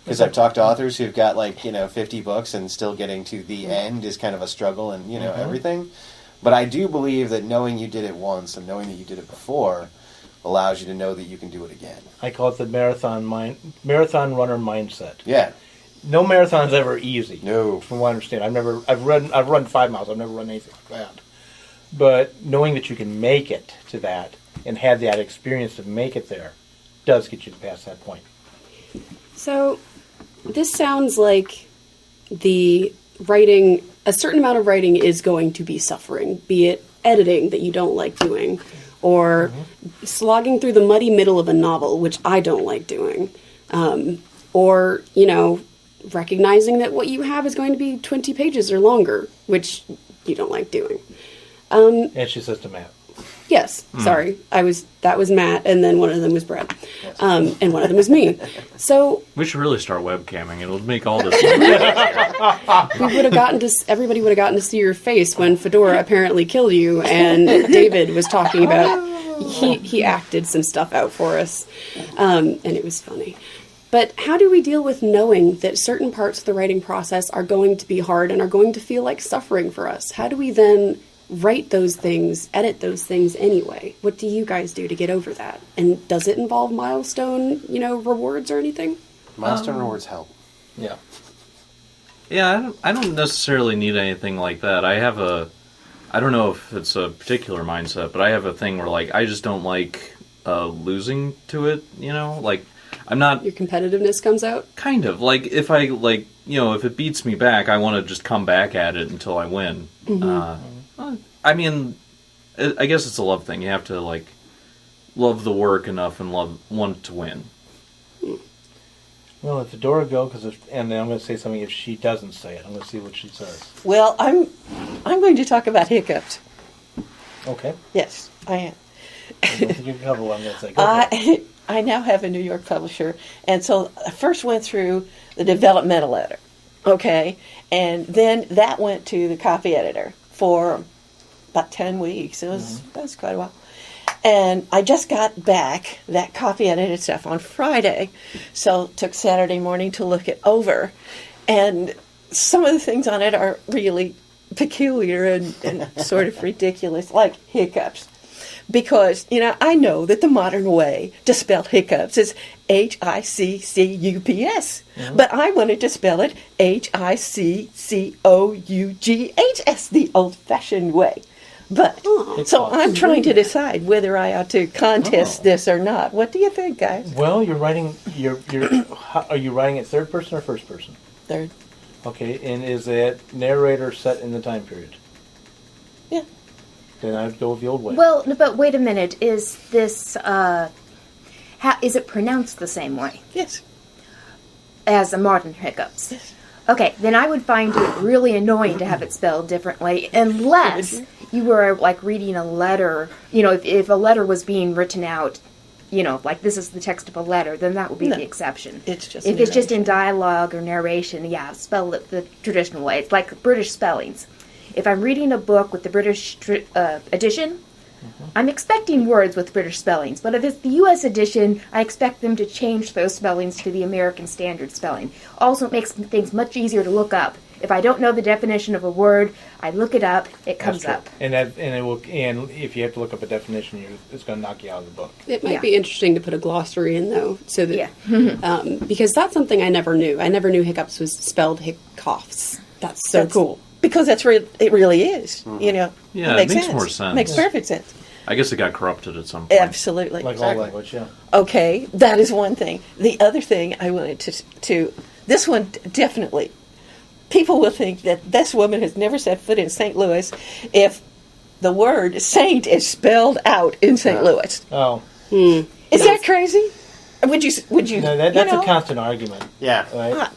Because I've talked to authors who've got 50 books and still getting to the end is kind of a struggle and, everything. But I do believe that knowing you did it once and knowing that you did it before allows you to know that you can do it again. I call it the marathon runner mindset. Yeah. No marathon's ever easy. No. From what I understand. I've run 5 miles. I've never run anything like that. But knowing that you can make it to that and have that experience to make it there does get you past that point. So, this sounds like the writing, a certain amount of writing is going to be suffering, be it editing that you don't like doing, or slogging through the muddy middle of a novel, which I don't like doing, or, recognizing that what you have is going to be 20 pages or longer, which you don't like doing. And she says to Matt. Yes, sorry. That was Matt, and then one of them was Brad. And one of them was me. So we should really start webcamming. It'll make all this. Everybody would have gotten to see your face when Fedora apparently killed you, and David was talking about. He acted some stuff out for us, and it was funny. But how do we deal with knowing that certain parts of the writing process are going to be hard and are going to feel like suffering for us? How do we then write those things, edit those things anyway? What do you guys do to get over that? And does it involve milestone, rewards or anything? Milestone rewards help. Yeah. Yeah, I don't necessarily need anything like that. I don't know if it's a particular mindset, but I have a thing where, I just don't like losing to it, I'm not... Your competitiveness comes out? Kind of. If if it beats me back, I want to just come back at it until I win. Mm-hmm. I guess it's a love thing. You have to, love the work enough and want to win. Well, if Fedora go, and then I'm going to say something if she doesn't say it. I'm going to see what she says. Well, I'm going to talk about hiccups. Okay. Yes, I am. I don't think you can cover what I'm going to say. Go for it. I now have a New York publisher, and so I first went through the developmental editor, okay, and then that went to the copy editor for about 10 weeks. It was quite a while. And I just got back that copy edited stuff on Friday, so took Saturday morning to look it over. And some of the things on it are really peculiar and sort of ridiculous, like hiccups. Because, I know that the modern way to spell hiccups is Hiccups, but I wanted to spell it Hiccoughs, the old-fashioned way. But so I'm trying to decide whether I ought to contest this or not. What do you think, guys? Well, you're writing. Are you writing it third person or first person? Third. Okay, and is that narrator set in the time period? Yeah. Then I'd go with the old way. Well, but wait a minute. Is this is it pronounced the same way Yes. as the modern hiccups? Yes. Okay, then I would find it really annoying to have it spelled differently, unless you were like reading a letter. If a letter was being written out, like this is the text of a letter, then that would be the exception. It's just if it's just in dialogue or narration, spell it the traditional way. It's like British spellings. If I'm reading a book with the British edition, I'm expecting words with British spellings. But if it's the U.S. edition, I expect them to change those spellings to the American standard spelling. Also, it makes things much easier to look up. If I don't know the definition of a word, I look it up. It comes up. And if you have to look up a definition, it's going to knock you out of the book. It might be interesting to put a glossary in, though, so that because that's something I never knew. I never knew hiccups was spelled hiccoughs. That's so cool. Because it really is. Yeah, it makes more sense. Makes perfect sense. I guess it got corrupted at some point. Absolutely. Like all language, yeah. Okay, that is one thing. The other thing I wanted to this one definitely, people will think that this woman has never set foot in St. Louis if the word saint is spelled out in St. Louis. Oh. Is that crazy? Would you? No, that's a constant argument. Yeah. Right?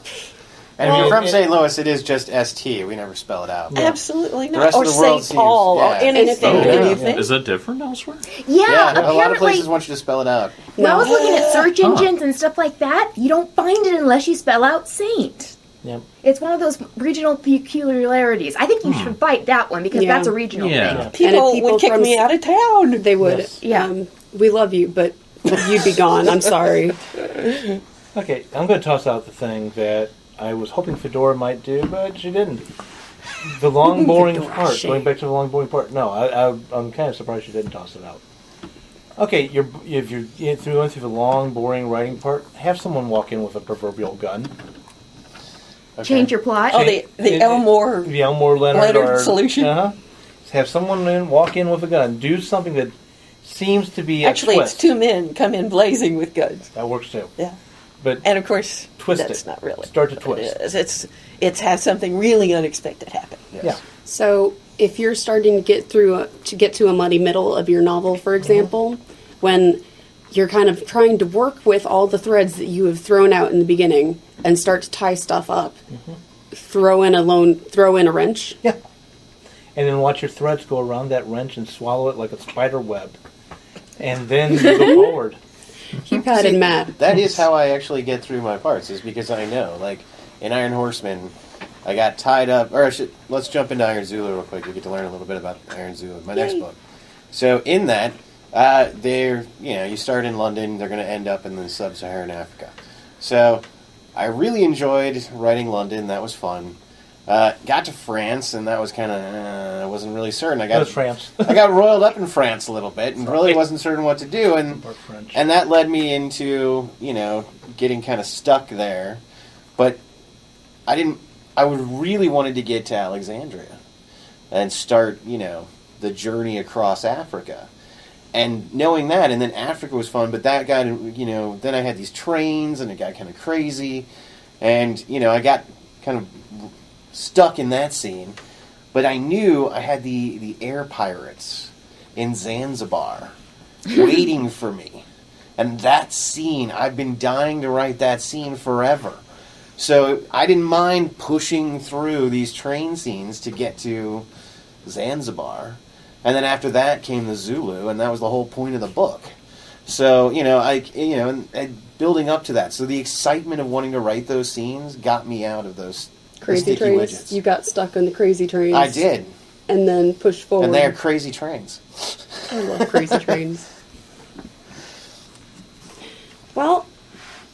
And if you're from St. Louis, it is just ST. We never spell it out. Absolutely The not. rest Or of the world St. Paul seems- or anything. Oh, Do yeah. you think? Is that different elsewhere? Yeah, A lot of apparently. places want you to spell it out. When I was looking at search engines and stuff like that, you don't find it unless you spell out saint. Yep. It's one of those regional peculiarities. I think you should fight that one because that's a regional Yeah. thing. People, people would kick from me out of town. They would. Yes. Yeah. We love you, but you'd be gone. I'm sorry. Okay, I'm going to toss out the thing that I was hoping Fedora might do, but she didn't. The long, boring part. shame. Going back to the long, boring part. No, I'm kind of surprised she didn't toss it out. Okay, if you're going through the long, boring writing part, have someone walk in with a proverbial gun. Okay. Change your plot. Oh, the Elmore. The Elmore Leonard Leonard solution? Have someone walk in with a gun. Do something that seems to be a Actually, twist. it's two men come in blazing with guns. That works too. Yeah. But And of course, Twist that's it. not really. Start to what twist. It is. It's have something really unexpected happen. Yes. yeah. So if you're starting to get to a muddy middle of your novel, for example, when you're kind of trying to work with all the threads that you have thrown out in the beginning and start to tie stuff up, throw in a wrench. Yeah. And then watch your threads go around that wrench and swallow it like a spider web. And then you go forward. Keep patted mad. That is how I actually get through my parts, is because I know. Like, in Iron Horseman, I got tied up... let's jump into Iron Zulu real quick. We get to learn a little bit about Iron Zulu, my next book. So, in that, you start in London, they're going to end up in the sub-Saharan Africa. So, I really enjoyed writing London. That was fun. Got to France, and that was kind of... I wasn't really certain. That was France. I got roiled up in France a little bit, and really wasn't certain what to do, and that led me into, getting kind of stuck there. But I really wanted to get to Alexandria and start, the journey across Africa. And knowing that, and then Africa was fun, but that got, then I had these trains, and it got kind of crazy, and, I got kind of stuck in that scene. But I knew I had the air pirates in Zanzibar waiting for me. And that scene, I've been dying to write that scene forever. So I didn't mind pushing through these train scenes to get to Zanzibar. And then after that came the Zulu, and that was the whole point of the book. So, and building up to that. So the excitement of wanting to write those scenes got me out of those crazy sticky trains. widgets. You got stuck on the crazy trains. I did. And then pushed forward. And they're crazy trains. I love crazy trains. Well,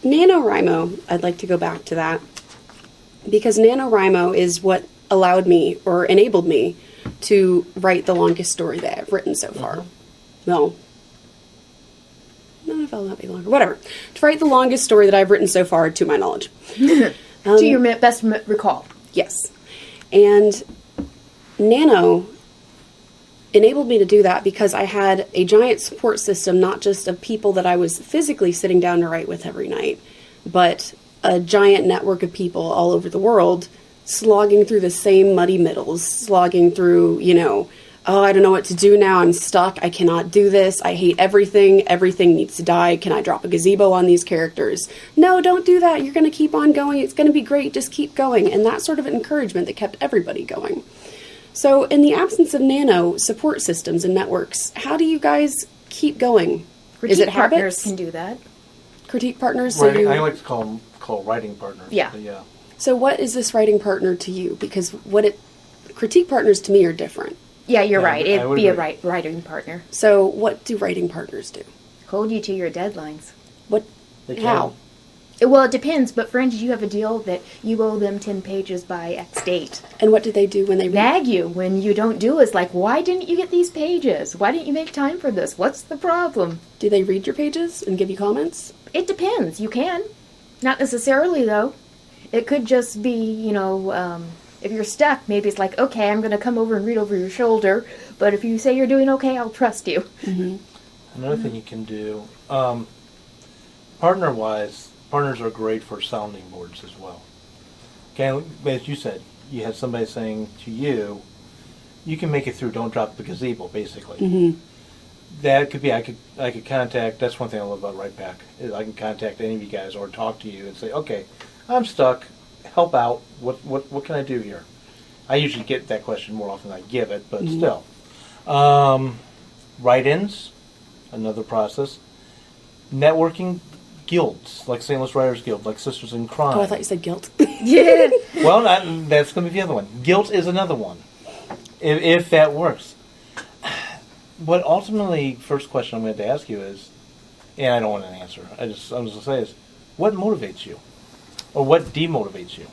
NaNoWriMo, I'd like to go back to that. Because NaNoWriMo is what allowed me, or enabled me, to write the longest story that I've written so far. No, it'll not be longer. Whatever. To write the longest story that I've written so far, to my knowledge. To your best recall. Yes. And Nano enabled me to do that because I had a giant support system, not just of people that I was physically sitting down to write with every night, but a giant network of people all over the world slogging through the same muddy middles, slogging through, oh, I don't know what to do now, I'm stuck, I cannot do this, I hate everything needs to die, can I drop a gazebo on these characters? No, don't do that, you're going to keep on going, it's going to be great, just keep going, and that sort of encouragement that kept everybody going. So, in the absence of Nano support systems and networks, how do you guys keep going? Critique Is it partners habits? can do that. Critique partners? Writing, I like to call writing partners. Yeah. But yeah. So what is this writing partner to you? Because critique partners to me are different. Yeah, you're Yeah, right. I It'd would be a agree. writing partner. So what do writing partners do? Hold you to your deadlines. What? They can. How? Well, it depends, but for instance, you have a deal that you owe them 10 pages by X date. And what do they do when they read? Nag you when you don't do it. It's like, why didn't you get these pages? Why didn't you make time for this? What's the problem? Do they read your pages and give you comments? It depends. You can. Not necessarily, though. It could just be, if you're stuck, maybe it's like, okay, I'm going to come over and read over your shoulder. But if you say you're doing okay, I'll trust you. Mm-hmm. Another thing you can do, partner-wise, partners are great for sounding boards as well. Okay, as you said, you have somebody saying to you, you can make it through, don't drop the gazebo, basically. Mm-hmm. That could be, I could contact, that's one thing I love about Write Back, is I can contact any of you guys or talk to you and say, okay, I'm stuck, help out, what can I do here? I usually get that question more often than I give it, but still. Write-ins, another process. Networking, guilds, like St. Louis Writers Guild, like Sisters in Crime. Oh, I thought you said guilt. Yeah. Well, that's going to be the other one. Guilt is another one, if that works. But ultimately, first question I'm going to ask you is, and I don't want an answer, I'm just going to say is, what motivates you? Or what demotivates you?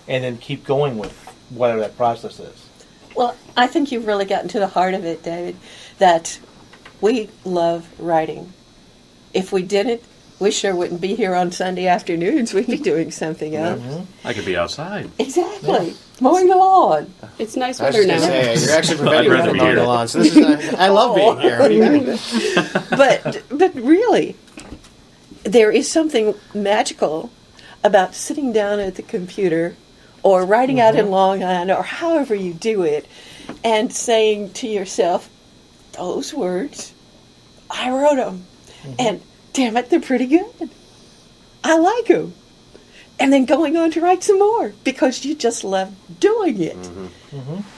And then keep going with whatever that process is. Well, I think you've really gotten to the heart of it, David, that we love writing. If we didn't, we sure wouldn't be here on Sunday afternoons. We'd be doing something else. Mm-hmm. I could be outside. Exactly. Mowing the lawn. It's nice I was weather just now. going to say, you're actually preventing I'd me rather from be mowing the here. lawn. So this is, I love being here. What do you mean? But really, there is something magical about sitting down at the computer or writing out in longhand or however you do it and saying to yourself, those words, I wrote them. And damn it, they're pretty good. I like them. And then going on to write some more because you just love doing it.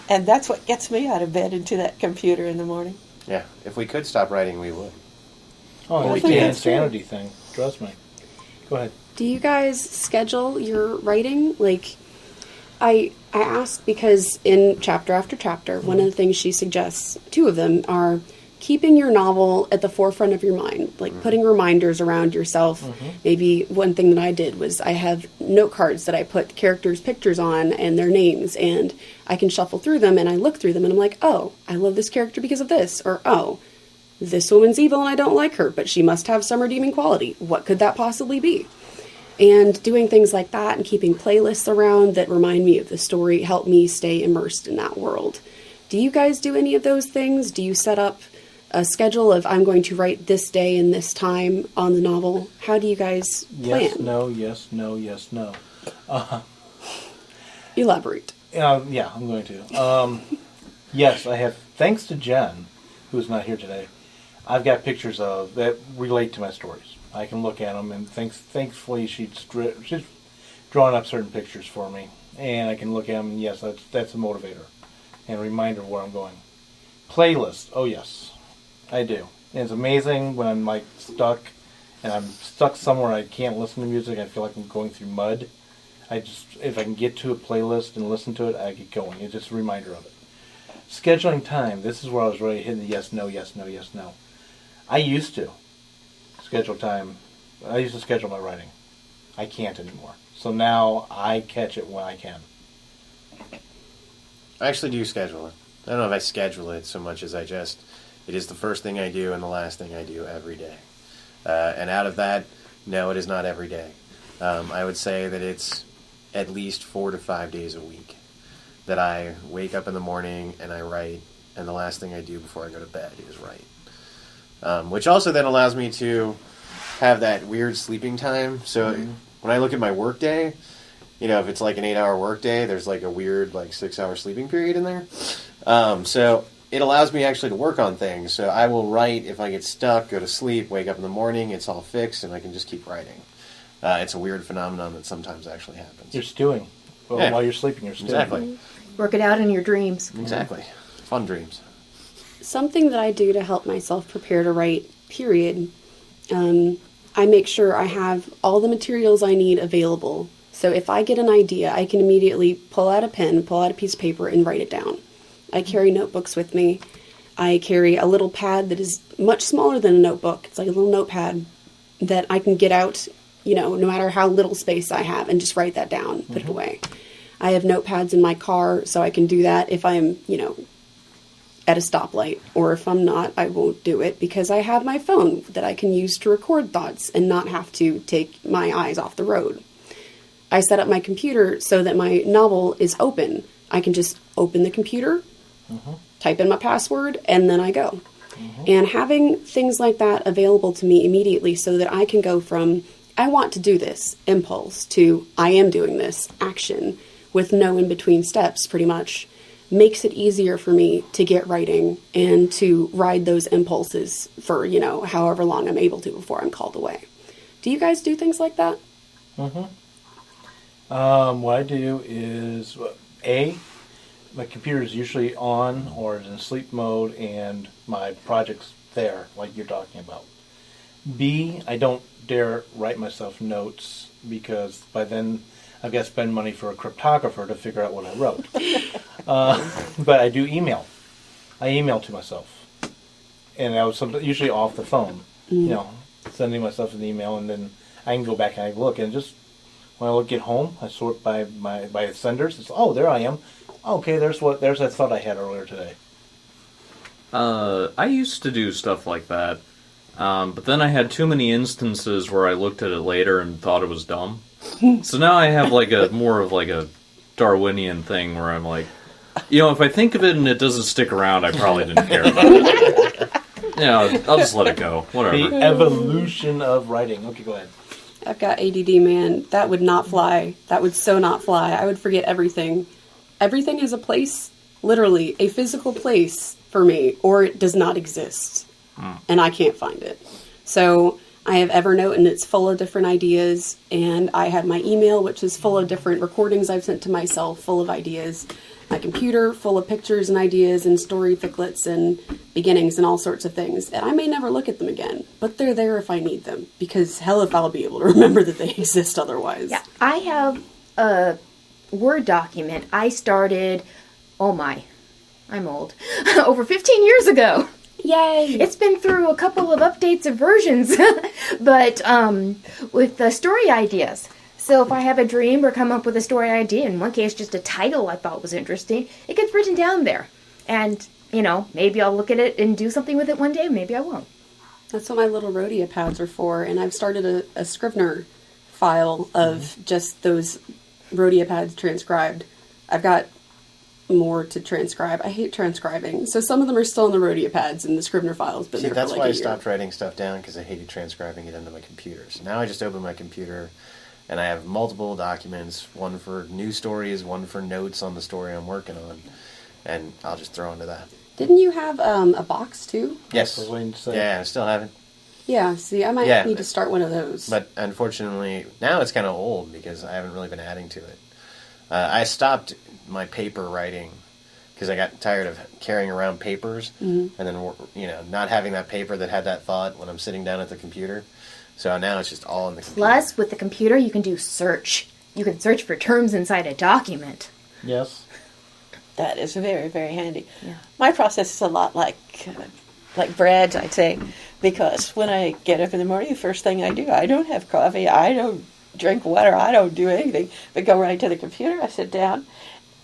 And that's what gets me out of bed into that computer in the morning. Yeah, if we could stop writing, we would. Oh, I it's think the that's true. insanity thing. Trust me. Go ahead. Do you guys schedule your writing? Like, I asked because in chapter after chapter, one of the things she suggests, two of them, are keeping your novel at the forefront of your mind, like putting reminders around yourself. Maybe one thing that I did was I have note cards that I put characters' pictures on and their names, and I can shuffle through them, and I look through them, and I'm like, oh, I love this character because of this, or oh, this woman's evil and I don't like her, but she must have some redeeming quality. What could that possibly be? And doing things like that and keeping playlists around that remind me of the story help me stay immersed in that world. Do you guys do any of those things? Do you set up a schedule of I'm going to write this day and this time on the novel? How do you guys plan? Yes, no, yes, no, yes, no. Elaborate. Yeah, I'm going to. Yes, I have, thanks to Jen, who's not here today, I've got pictures of that relate to my stories. I can look at them, and thankfully she's drawn up certain pictures for me, and I can look at them. And yes, that's a motivator and a reminder of where I'm going. Playlist. Oh yes, I do. And it's amazing when I'm like stuck, and I'm stuck somewhere I can't listen to music. I feel like I'm going through mud. If I can get to a playlist and listen to it, I get going. It's just a reminder of it. Scheduling time. This is where I was really hitting the yes, no, yes, no, yes, no. I used to schedule time. I used to schedule my writing. I can't anymore. So now I catch it when I can. I actually do schedule it. I don't know if I schedule it so much as it is the first thing I do and the last thing I do every day. And out of that, no, it is not every day. I would say that it's at least 4 to 5 days a week that I wake up in the morning and I write, and the last thing I do before I go to bed is write. Which also then allows me to have that weird sleeping time. So when I look at my work day, if it's like an 8-hour work day, there's like a weird 6-hour sleeping period in there. So it allows me actually to work on things. So I will write if I get stuck, go to sleep, wake up in the morning, it's all fixed, and I can just keep writing. It's a weird phenomenon that sometimes actually happens. You're stewing. While you're sleeping, you're stewing. Exactly. Work it out in your dreams. Exactly. Fun dreams. Something that I do to help myself prepare to write, period, I make sure I have all the materials I need available. So if I get an idea, I can immediately pull out a pen, pull out a piece of paper, and write it down. I carry notebooks with me. I carry a little pad that is much smaller than a notebook. It's like a little notepad that I can get out, no matter how little space I have, and just write that down, put it away. I have notepads in my car, so I can do that if I'm, at a stoplight, or if I'm not, I won't do it because I have my phone that I can use to record thoughts and not have to take my eyes off the road. I set up my computer so that my novel is open. I can just open the computer, type in my password, and then I go. And having things like that available to me immediately so that I can go from, I want to do this, impulse, to I am doing this, action, with no in-between steps, pretty much, makes it easier for me to get writing and to ride those impulses for, however long I'm able to before I'm called away. Do you guys do things like that? What I do is, my computer is usually on or is in sleep mode and my project's there, like you're talking about. B, I don't dare write myself notes because by then I've got to spend money for a cryptographer to figure out what I wrote. But I do email. I email to myself. And I was usually off the phone, sending myself an email, and then I can go back and I look, and just when I get home, I sort by senders. It's, there I am. Okay, there's that thought I had earlier today. I used to do stuff like that, but then I had too many instances where I looked at it later and thought it was dumb. So now I have more of a Darwinian thing where I'm like, if I think of it and it doesn't stick around, I probably didn't care about it. I'll just let it go. Whatever. The evolution of writing. Okay, go ahead. I've got ADD, man. That would not fly. That would so not fly. I would forget everything. Everything is a place, literally, a physical place for me, or it does not exist. And I can't find it. So I have Evernote, and it's full of different ideas, and I have my email, which is full of different recordings I've sent to myself, full of ideas. My computer, full of pictures and ideas and story ficklets and beginnings and all sorts of things. And I may never look at them again, but they're there if I need them, because hell if I'll be able to remember that they exist otherwise. Yeah, I have a Word document I started, I'm old, over 15 years ago. Yay! It's been through a couple of updates of versions, but with the story ideas. So if I have a dream or come up with a story idea, in one case just a title I thought was interesting, it gets written down there. And, maybe I'll look at it and do something with it one day, maybe I won't. That's what my little Rhodia pads are for, and I've started a Scrivener file of just those Rhodia pads transcribed. I've got more to transcribe. I hate transcribing, so some of them are still on the Rhodia pads, and the Scrivener file's been there for that's like why a I year. stopped writing stuff down, because I hated transcribing it into my computer. So now I just open my computer, and I have multiple documents, one for news stories, one for notes on the story I'm working on, and I'll just throw into that. Didn't you have a box too? Yes. I was waiting to say. Yeah, I still haven't. Yeah, see, I might need to start one of those. But unfortunately, now it's kind of old because I haven't really been adding to it. I stopped my paper writing because I got tired of carrying around papers and then, not having that paper that had that thought when I'm sitting down at the computer. So now it's just all in the computer. Plus, with the computer, you can do search. You can search for terms inside a document. Yes. That is very, very handy. Yeah. My process is a lot like Brad's, I'd say, because when I get up in the morning, the first thing I do, I don't have coffee, I don't drink water, I don't do anything, but go right to the computer, I sit down,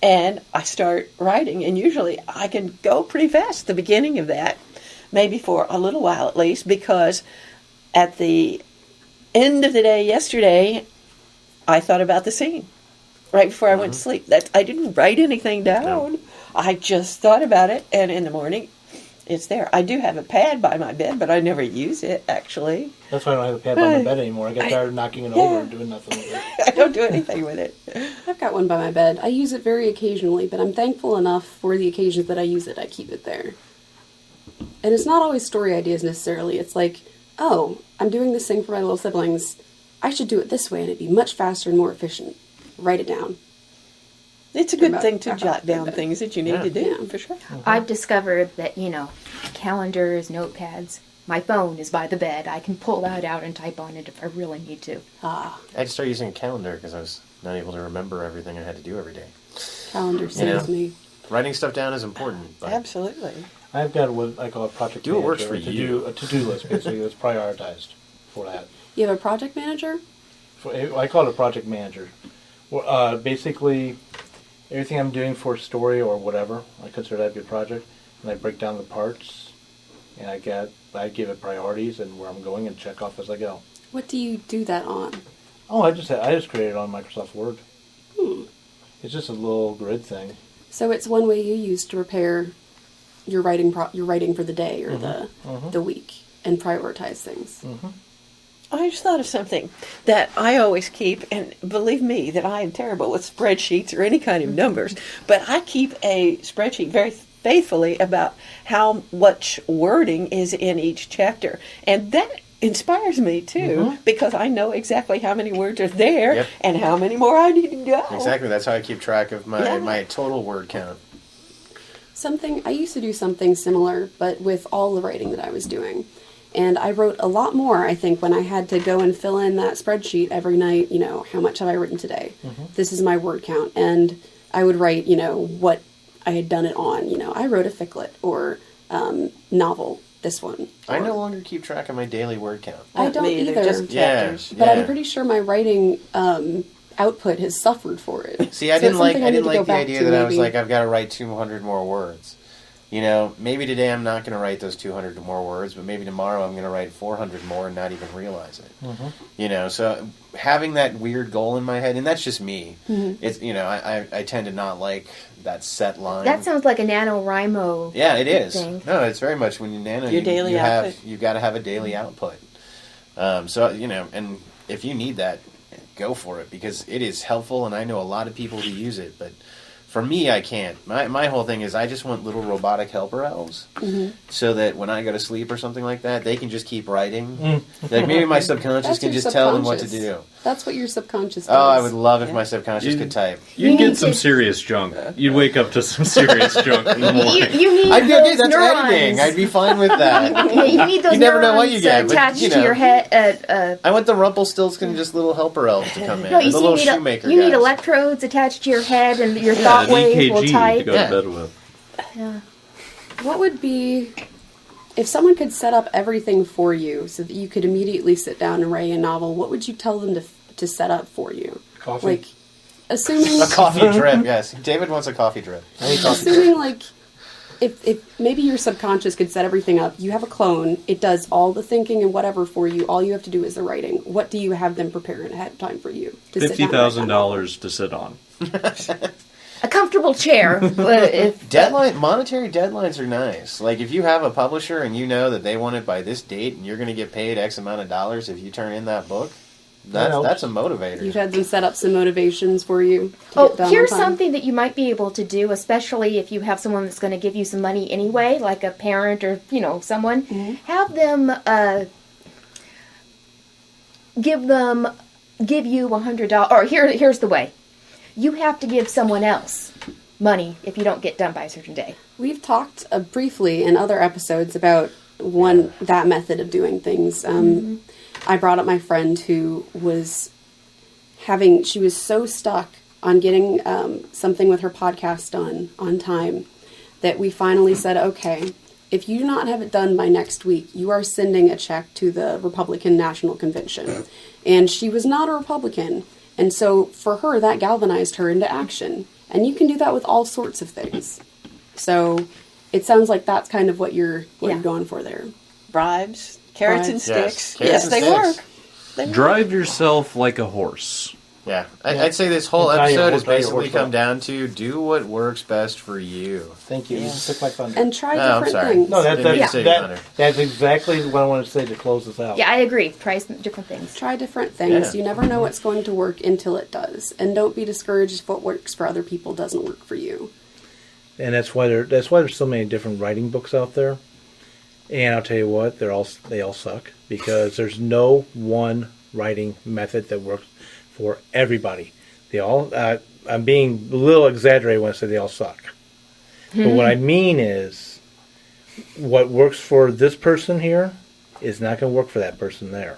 and I start writing. And usually I can go pretty fast, the beginning of that, maybe for a little while at least, because at the end of the day yesterday, I thought about the scene. Right before I went to sleep. I didn't write anything down. No. I just thought about it, and in the morning, it's there. I do have a pad by my bed, but I never use it, actually. That's why I don't have a pad by my bed anymore. I get tired of knocking it over and doing nothing with it. I don't do anything with it. I've got one by my bed. I use it very occasionally, but I'm thankful enough for the occasions that I use it, I keep it there. And it's not always story ideas necessarily. It's like, oh, I'm doing this thing for my little siblings. I should do it this way, and it'd be much faster and more efficient. Write it down. It's a good thing to jot down things that you need to do, for sure. I've discovered that, calendars, notepads, my phone is by the bed. I can pull that out and type on it if I really need to. I had to start using a calendar because I was not able to remember everything I had to do every day. Calendar saves me. Writing stuff down is important. But Absolutely. I've got what I call a project Do what manager. works for you. A to-do list, basically, that's prioritized for that. You have a project manager? I call it a project manager. Basically, everything I'm doing for a story or whatever, I consider that to be a project, and I break down the parts, and I give it priorities and where I'm going and check off as I go. What do you do that on? Oh, I just created it on Microsoft Word. It's just a little grid thing. So it's one way you use to prepare your writing for the day or the week and prioritize things. I just thought of something that I always keep, and believe me that I am terrible with spreadsheets or any kind of numbers, but I keep a spreadsheet very faithfully about how much wording is in each chapter. And that inspires me, too, because I know exactly how many words are there and how many more I need to go. Exactly. That's how I keep track of my total word count. I used to do something similar, but with all the writing that I was doing. And I wrote a lot more, I think, when I had to go and fill in that spreadsheet every night, how much have I written today? This is my word count. And I would write, what I had done it on. I wrote a ficlet or novel, this one. I no longer keep track of my daily word count. I don't either. Just chapters. But I'm pretty sure my writing output has suffered for it. See, I didn't like the idea that I was like, I've got to write 200 more words. Maybe today I'm not going to write those 200 more words, but maybe tomorrow I'm going to write 400 more and not even realize it. So having that weird goal in my head, and that's just me. It's I tend to not like that set line. That sounds like a NaNoWriMo. Yeah, it is. Thing. No, it's very much when you nano. Your daily output. You've got to have a daily output. And if you need that, go for it because it is helpful, and I know a lot of people who use it, but. For me, I can't. My whole thing is I just want little robotic helper elves so that when I go to sleep or something like that, they can just keep writing. Like maybe my subconscious can just tell them what to do. That's what your subconscious does. Oh, I would love if my subconscious could type. You'd get some serious junk. You'd wake up to some serious junk in the morning. You need I'd be those okay, that's neurons. editing. I'd be fine with that. You need those You never know what neurons you get, but, attached you to know. your head. I want the Rumpelstiltskin just little helper elves to come in. No, you the see, little you shoemaker need guys. electrodes attached to your head, and your Yeah, thought an waves will EKG type. to go to bed with. Yeah. What would be if someone could set up everything for you so that you could immediately sit down and write a novel? What would you tell them to set up for you? Coffee. Like, assuming A coffee drip, yes. David wants a coffee drip. assuming like if maybe your subconscious could set everything up, you have a clone, it does all the thinking and whatever for you, all you have to do is the writing. What do you have them prepare ahead of time for you? To sit down and write that novel? $50,000 to sit on. A comfortable chair. Monetary deadlines are nice. Like if you have a publisher and you know that they want it by this date and you're going to get paid X amount of dollars if you turn in that book, That's a motivator. You've had them set up some motivations for you to Oh, get done here's on time. something that you might be able to do, especially if you have someone that's going to give you some money anyway, like a parent or, someone. Mm-hmm. Have them give you $100. Or here's the way. You have to give someone else money if you don't get done by a certain day. We've talked briefly in other episodes about that method of doing things. I brought up my friend who was she was so stuck on getting something with her podcast done on time that we finally said, okay, if you do not have it done by next week, you are sending a check to the Republican National Convention. And she was not a Republican. And so for her, that galvanized her into action. And you can do that with all sorts of things. So it sounds like that's kind of what you're going for there. Bribes, carrots and Yes, sticks. carrots Yes, and they sticks. work. They work. Drive yourself like a horse. Yeah, I'd say this whole Tell you episode what, has tell you basically what's come up. down to do what works best for you. Thank you. You took my thunder. And try I'm different sorry. things. No, Didn't mean to say your thunder. that's exactly what I want to say to close this out. Yeah, I agree. Try some different things. Try different things. Yeah. You never know what's going to work until it does. And don't be discouraged if what works for other people doesn't work for you. And that's why there's so many different writing books out there. And I'll tell you what, they all suck because there's no one writing method that works for everybody. They all I'm being a little exaggerated when I say they all suck. But what I mean is what works for this person here is not going to work for that person there.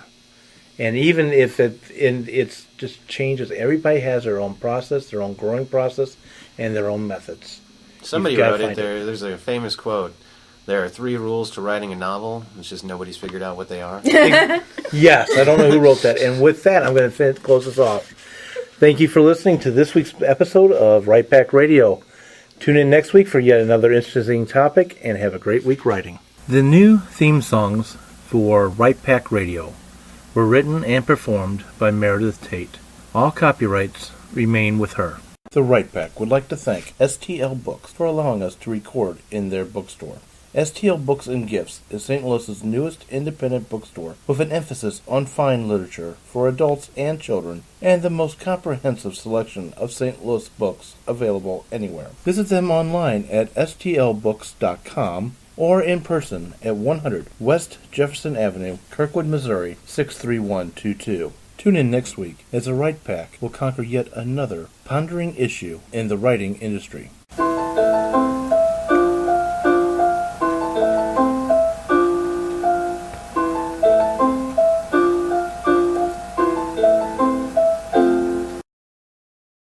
And even if it's just changes, everybody has their own process, their own growing process, and their own methods. Somebody You've gotta wrote it find there. There's a famous quote. There are 3 rules to writing a novel. It's just nobody's figured out what they are. Yes, I don't know who wrote that. And with that, I'm going to close this off. Thank you for listening to this week's episode of Right Back Radio. Tune in next week for yet another interesting topic, and have a great week writing. The new theme songs for Right Back Radio were written and performed by Meredith Tate. All copyrights remain with her. The Right Back would like to thank STL Books for allowing us to record in their bookstore. STL Books and Gifts is St. Louis's newest independent bookstore with an emphasis on fine literature for adults and children and the most comprehensive selection of St. Louis books available anywhere. Visit them online at stlbooks.com or in person at 100 West Jefferson Avenue, Kirkwood, Missouri 63122. Tune in next week as the Right Pack will conquer yet another pondering issue in the writing industry.